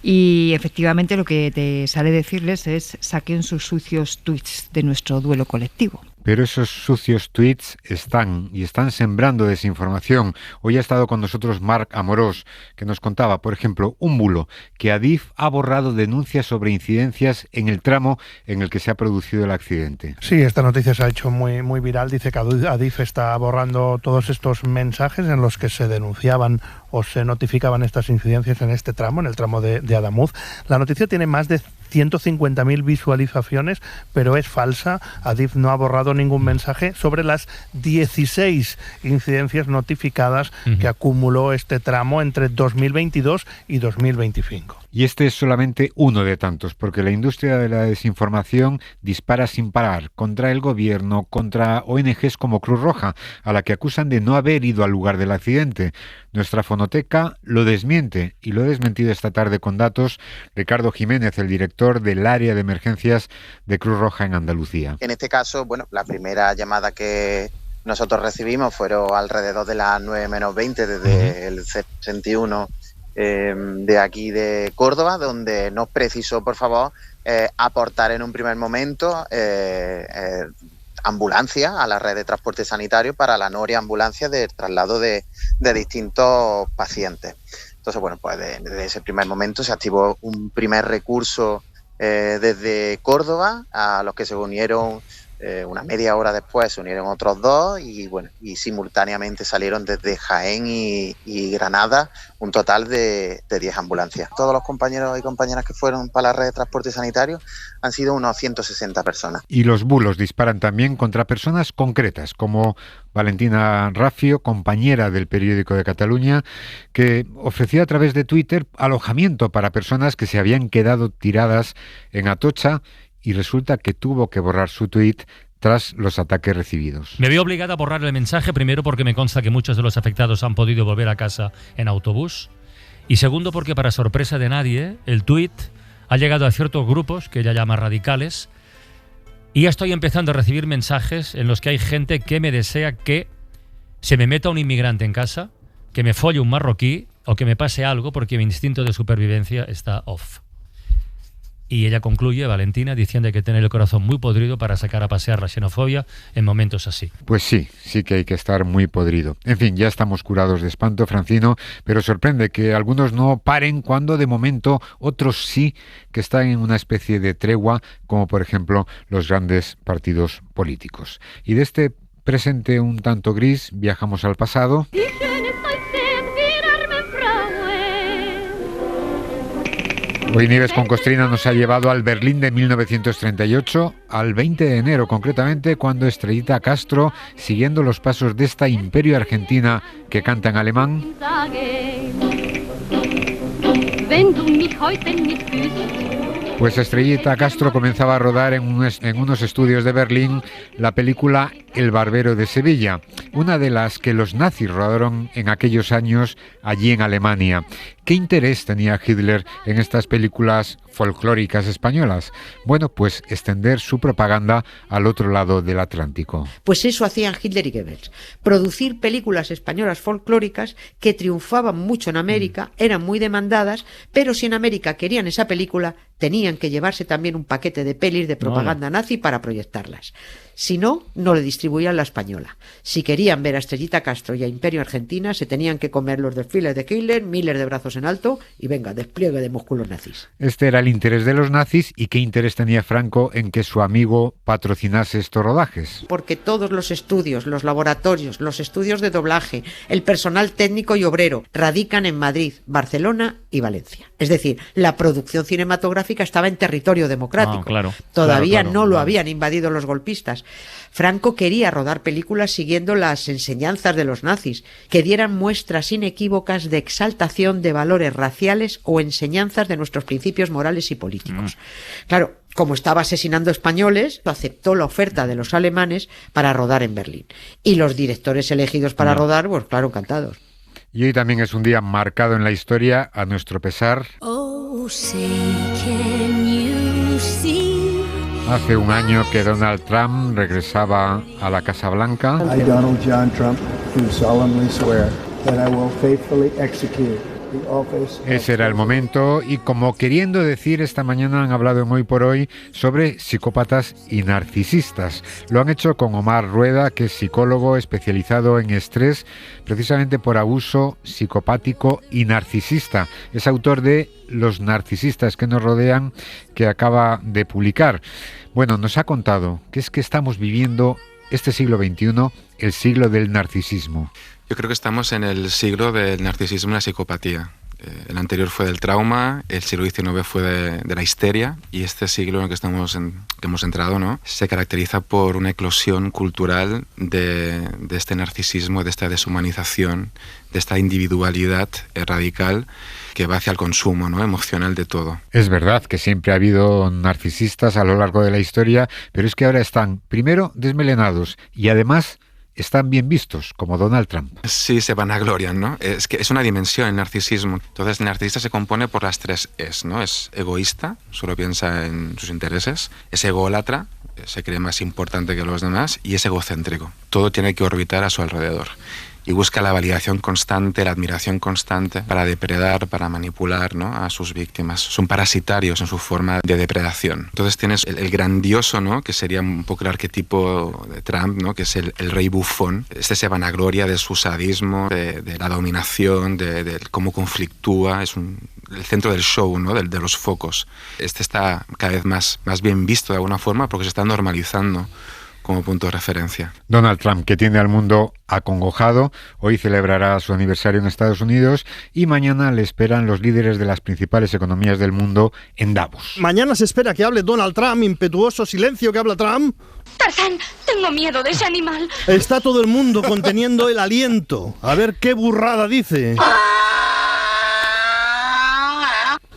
Y efectivamente lo que te sale decirles es saquen sus sucios tweets de nuestro duelo colectivo. Pero esos sucios tweets están sembrando desinformación. Hoy ha estado con nosotros Marc Amorós, que nos contaba, por ejemplo, un bulo, que Adif ha borrado denuncias sobre incidencias en el tramo en el que se ha producido el accidente. Sí, esta noticia se ha hecho muy viral. Dice que Adif está borrando todos estos mensajes en los que se denunciaban o se notificaban estas incidencias en este tramo, en el tramo de Adamuz. La noticia tiene más de 150.000 visualizaciones, pero es falsa. Adif no ha borrado ningún mensaje sobre las 16 incidencias notificadas que acumuló este tramo entre 2022 y 2025. Y este es solamente uno de tantos, porque la industria de la desinformación dispara sin parar contra el gobierno, contra ONGs como Cruz Roja, a la que acusan de no haber ido al lugar del accidente. Nuestra fonoteca lo desmiente, y lo ha desmentido esta tarde con datos Ricardo Jiménez, el director del área de emergencias de Cruz Roja en Andalucía. En este caso, bueno, la primera llamada que nosotros recibimos fueron alrededor de las 9 menos 20 desde el 61 de aquí de Córdoba, donde nos precisó, por favor, aportar en un primer momento ambulancia a la red de transporte sanitario para la noria ambulancia de traslado de distintos pacientes. Entonces, bueno, pues desde ese primer momento se activó un primer recurso desde Córdoba, a los que se unieron una media hora después, se unieron otros dos y bueno, y simultáneamente salieron desde Jaén y Granada un total de 10 ambulancias. Todos los compañeros y compañeras que fueron para la red de transporte sanitario han sido unos 160 personas. Y los bulos disparan también contra personas concretas, como Valentina Rafio, compañera del Periódico de Cataluña, que ofreció a través de Twitter alojamiento para personas que se habían quedado tiradas en Atocha, y resulta que tuvo que borrar su tuit tras los ataques recibidos. Me veo obligada a borrar el mensaje, primero porque me consta que muchos de los afectados han podido volver a casa en autobús, y segundo porque, para sorpresa de nadie, el tuit ha llegado a ciertos grupos que ella llama radicales, y ya estoy empezando a recibir mensajes en los que hay gente que me desea que se me meta un inmigrante en casa, que me folle un marroquí o que me pase algo porque mi instinto de supervivencia está off. Y ella concluye, Valentina, diciendo que hay que tener el corazón muy podrido para sacar a pasear la xenofobia en momentos así. Pues sí que hay que estar muy podrido. En fin, ya estamos curados de espanto, Francino, pero sorprende que algunos no paren cuando de momento otros sí que están en una especie de tregua, como por ejemplo los grandes partidos políticos. Y de este presente un tanto gris viajamos al pasado. Hoy Nieves con Costrina nos ha llevado al Berlín de 1938, al 20 de enero concretamente, cuando Estrellita Castro, siguiendo los pasos de esta imperio argentina que canta en alemán, pues Estrellita Castro comenzaba a rodar en unos estudios de Berlín la película El Barbero de Sevilla, una de las que los nazis rodaron en aquellos años allí en Alemania. ¿Qué interés tenía Hitler en estas películas folclóricas españolas? Bueno, pues extender su propaganda al otro lado del Atlántico. Pues eso hacían Hitler y Goebbels, producir películas españolas folclóricas que triunfaban mucho en América, eran muy demandadas, pero si en América querían esa película, tenían que llevarse también un paquete de pelis de propaganda nazi para proyectarlas. Si no, no le distribuían. distribuían La Española. Si querían ver a Estrellita Castro y a Imperio Argentina, se tenían que comer los desfiles de Hitler, miles de brazos en alto y venga, despliegue de músculos nazis. Este era el interés de los nazis. ¿Y qué interés tenía Franco en que su amigo patrocinase estos rodajes? Porque todos los estudios, los laboratorios, los estudios de doblaje, el personal técnico y obrero radican en Madrid, Barcelona y Valencia. Es decir, la producción cinematográfica estaba en territorio democrático. Todavía no lo habían invadido los golpistas. Franco quería rodar películas siguiendo las enseñanzas de los nazis, que dieran muestras inequívocas de exaltación de valores raciales o enseñanzas de nuestros principios morales y políticos. Claro, como estaba asesinando españoles, aceptó la oferta de los alemanes para rodar en Berlín. Y los directores elegidos para rodar, pues claro, encantados. Y hoy también es un día marcado en la historia, a nuestro pesar. Hace un año que Donald Trump regresaba a la Casa Blanca. I, Donald John Trump, do solemnly swear that I will faithfully execute the office. Ese era el momento, y como queriendo decir, esta mañana han hablado en Hoy por Hoy sobre psicópatas y narcisistas. Lo han hecho con Omar Rueda, que es psicólogo especializado en estrés, precisamente por abuso psicopático y narcisista. Es autor de Los narcisistas que nos rodean, que acaba de publicar. Bueno, nos ha contado que es que estamos viviendo este siglo XXI, el siglo del narcisismo. Yo creo que estamos en el siglo del narcisismo y la psicopatía. El anterior fue del trauma, el siglo XIX fue de la histeria, y este siglo en el que hemos entrado, ¿no?, se caracteriza por una eclosión cultural de este narcisismo, de esta deshumanización, de esta individualidad radical que va hacia el consumo, ¿no?, emocional de todo. Es verdad que siempre ha habido narcisistas a lo largo de la historia, pero es que ahora están, primero, desmelenados y además están bien vistos, como Donald Trump. Sí, se vanaglorian, ¿no? Es que es una dimensión el narcisismo. Entonces, el narcisista se compone por las tres Es, ¿no? Es egoísta, solo piensa en sus intereses. Es ególatra, se cree más importante que los demás. Y es egocéntrico. Todo tiene que orbitar a su alrededor. Y busca la validación constante, la admiración constante para depredar, para manipular, ¿no?, a sus víctimas. Son parasitarios en su forma de depredación. Entonces tienes el grandioso, ¿no?, que sería un poco el arquetipo de Trump, ¿no?, que es el rey bufón. Este se vanagloria de su sadismo, de la dominación, de cómo conflictúa. Es el centro del show, ¿no?, de los focos. Este está cada vez más bien visto de alguna forma porque se está normalizando como punto de referencia. Donald Trump, que tiene al mundo acongojado, hoy celebrará su aniversario en Estados Unidos y mañana le esperan los líderes de las principales economías del mundo en Davos. Mañana se espera que hable Donald Trump, impetuoso silencio que habla Trump. Tarzán, tengo miedo de ese animal. Está todo el mundo conteniendo el aliento. A ver qué burrada dice.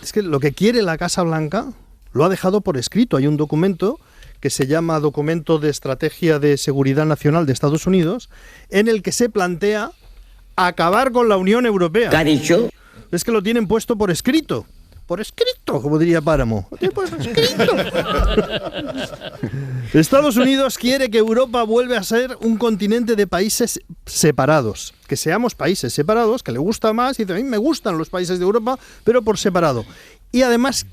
Es que lo que quiere la Casa Blanca lo ha dejado por escrito. Hay un documento que se llama Documento de Estrategia de Seguridad Nacional de Estados Unidos, en el que se plantea acabar con la Unión Europea. ¿Qué ha dicho? Es que lo tienen puesto por escrito. Por escrito, como diría Páramo. Lo tienen por escrito. Estados Unidos quiere que Europa vuelva a ser un continente de países separados. Que seamos países separados, que le gusta más, y dice, a mí me gustan los países de Europa, pero por separado. Y además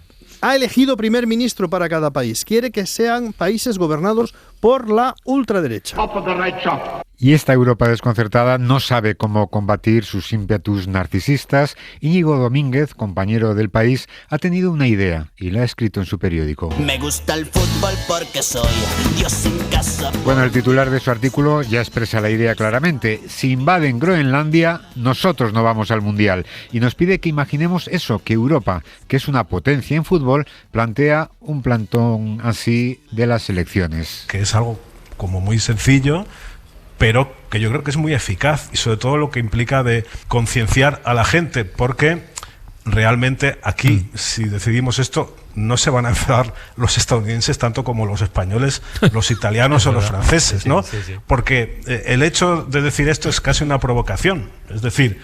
ha elegido primer ministro para cada país. Quiere que sean países gobernados por la ultraderecha. Y esta Europa desconcertada no sabe cómo combatir sus ímpetus narcisistas. Íñigo Domínguez, compañero del País, ha tenido una idea y la ha escrito en su periódico. Me gusta el fútbol porque soy Dios en casa. Bueno, el titular de su artículo ya expresa la idea claramente. Si invaden Groenlandia, nosotros no vamos al Mundial. Y nos pide que imaginemos eso, que Europa, que es una potencia en fútbol, plantea un plantón así de las selecciones. Que es algo como muy sencillo, pero que yo creo que es muy eficaz, y sobre todo lo que implica de concienciar a la gente, porque realmente aquí, si decidimos esto, no se van a enfadar los estadounidenses tanto como los españoles, los italianos o los franceses, ¿no? Sí. Porque el hecho de decir esto es casi una provocación, es decir,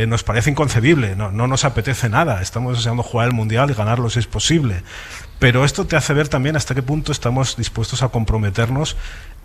nos parece inconcebible, no nos apetece nada, estamos deseando jugar el Mundial y ganarlo si es posible. pero esto te hace ver también hasta qué punto estamos dispuestos a comprometernos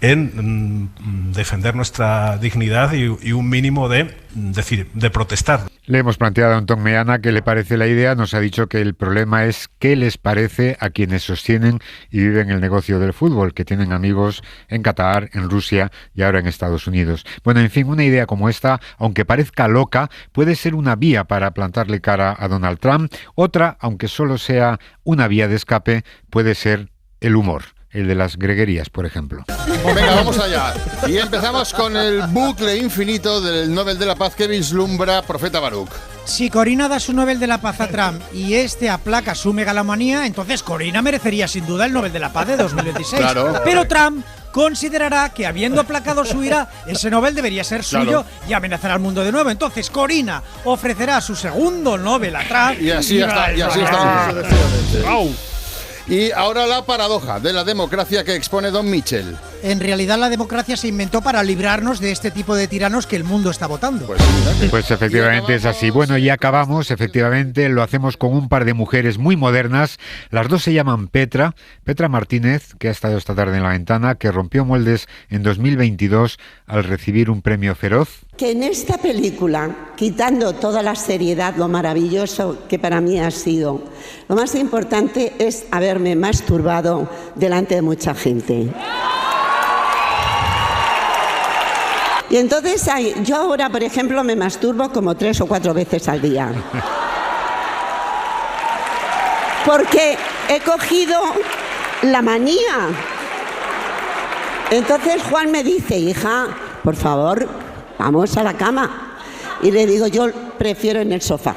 en defender nuestra dignidad y un mínimo de protestar. Le hemos planteado a Antón Meana qué le parece la idea. Nos ha dicho que el problema es qué les parece a quienes sostienen y viven el negocio del fútbol, que tienen amigos en Qatar, en Rusia y ahora en Estados Unidos. Bueno, en fin, una idea como esta, aunque parezca loca, puede ser una vía para plantarle cara a Donald Trump. Otra, aunque solo sea una vía de escape, puede ser el humor. El de las greguerías, por ejemplo. Venga, vamos allá. Y empezamos con el bucle infinito del Nobel de la Paz que vislumbra Profeta Baruch. Si Corina da su Nobel de la Paz a Trump y este aplaca su megalomanía, entonces Corina merecería sin duda el Nobel de la Paz de 2026. Claro. Pero Trump considerará que habiendo aplacado su ira, ese Nobel debería ser suyo y amenazar al mundo de nuevo. Entonces Corina ofrecerá su segundo Nobel a Trump. Y así está. Y ahora la paradoja de la democracia que expone Don Mitchell. En realidad la democracia se inventó para librarnos de este tipo de tiranos que el mundo está votando. Pues efectivamente es así. Bueno, y acabamos, efectivamente, lo hacemos con un par de mujeres muy modernas. Las dos se llaman Petra Martínez, que ha estado esta tarde en La Ventana, que rompió moldes en 2022 al recibir un premio Feroz. Que en esta película, quitando toda la seriedad, lo maravilloso que para mí ha sido, lo más importante es haberme masturbado delante de mucha gente. Y entonces yo ahora, por ejemplo, me masturbo como 3 o 4 veces al día. Porque he cogido la manía. Entonces Juan me dice, hija, por favor, vamos a la cama. Y le digo, yo prefiero en el sofá.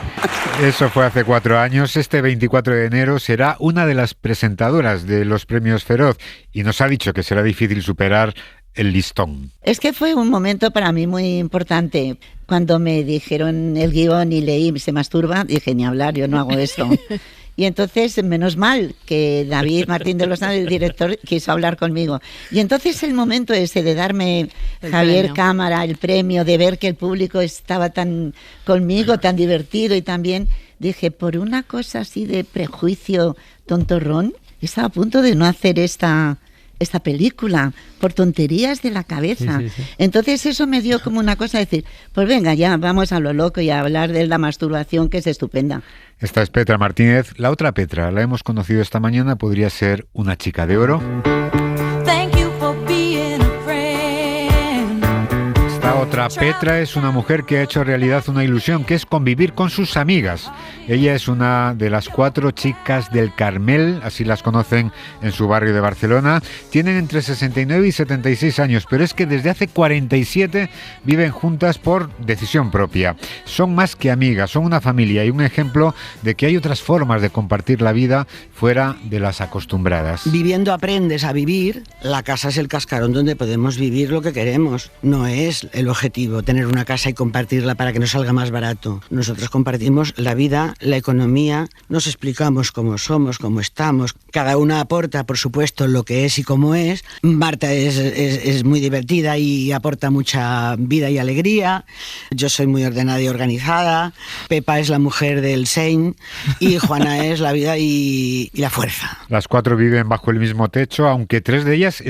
Eso fue hace 4 años. Este 24 de enero será una de las presentadoras de los premios Feroz y nos ha dicho que será difícil superar el listón. Es que fue un momento para mí muy importante. Cuando me dijeron el guión y leí se masturba, dije, ni hablar, yo no hago eso. Y entonces, menos mal que David Martín de Lozano, el director, quiso hablar conmigo. Y entonces el momento ese de darme Javier Cámara el premio, de ver que el público estaba tan conmigo, tan divertido y tan bien, dije, por una cosa así de prejuicio tontorrón, estaba a punto de no hacer esta película, por tonterías de la cabeza. Sí. Entonces eso me dio como una cosa de decir, pues venga, ya vamos a lo loco y a hablar de la masturbación, que es estupenda. Esta es Petra Martínez. La otra Petra, la hemos conocido esta mañana, podría ser una chica de oro. Otra Petra es una mujer que ha hecho realidad una ilusión, que es convivir con sus amigas. Ella es una de las 4 chicas del Carmel, así las conocen en su barrio de Barcelona. Tienen entre 69 y 76 años, pero es que desde hace 47 viven juntas por decisión propia. Son más que amigas, son una familia y un ejemplo de que hay otras formas de compartir la vida fuera de las acostumbradas. Viviendo aprendes a vivir. La casa es el cascarón donde podemos vivir lo que queremos. No es el objetivo tener una casa y compartirla para que nos salga más barato. Nosotros compartimos la vida, la economía, nos explicamos cómo somos, cómo estamos. Cada una aporta, por supuesto, lo que es y cómo es. Marta es muy divertida y aporta mucha vida y alegría. Yo soy muy ordenada y organizada. Pepa es la mujer del Sein y Juana es la vida y la fuerza. Las 4 viven bajo el mismo techo, aunque 3 de ellas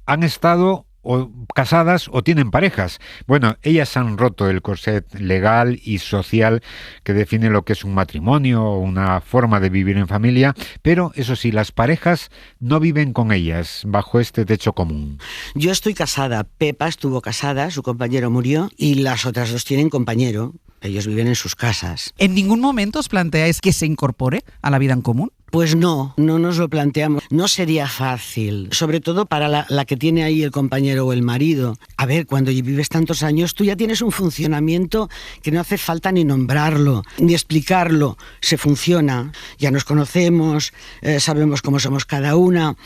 han estado o casadas o tienen parejas. Bueno, ellas han roto el corset legal y social que define lo que es un matrimonio o una forma de vivir en familia, pero eso sí, las parejas no viven con ellas bajo este techo común. Yo estoy casada, Pepa estuvo casada, su compañero murió y las otras 2 tienen compañero. Ellos viven en sus casas. ¿En ningún momento os planteáis que se incorpore a la vida en común? Pues no nos lo planteamos. No sería fácil, sobre todo para la que tiene ahí el compañero o el marido. A ver, cuando vives tantos años, tú ya tienes un funcionamiento que no hace falta ni nombrarlo, ni explicarlo. Se funciona, ya nos conocemos, sabemos cómo somos cada una.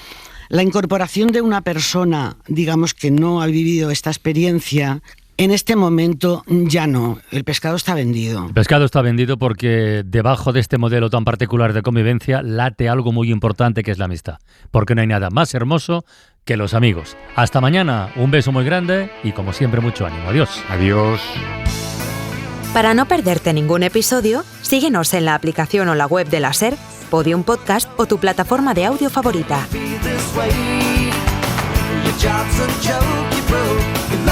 La incorporación de una persona, digamos, que no ha vivido esta experiencia, en este momento ya no, el pescado está vendido. El pescado está vendido porque debajo de este modelo tan particular de convivencia late algo muy importante que es la amistad. Porque no hay nada más hermoso que los amigos. Hasta mañana, un beso muy grande y como siempre mucho ánimo. Adiós. Adiós. Para no perderte ningún episodio, síguenos en la aplicación o la web de la SER, Podium Podcast o tu plataforma de audio favorita. Your job's a joke you broke.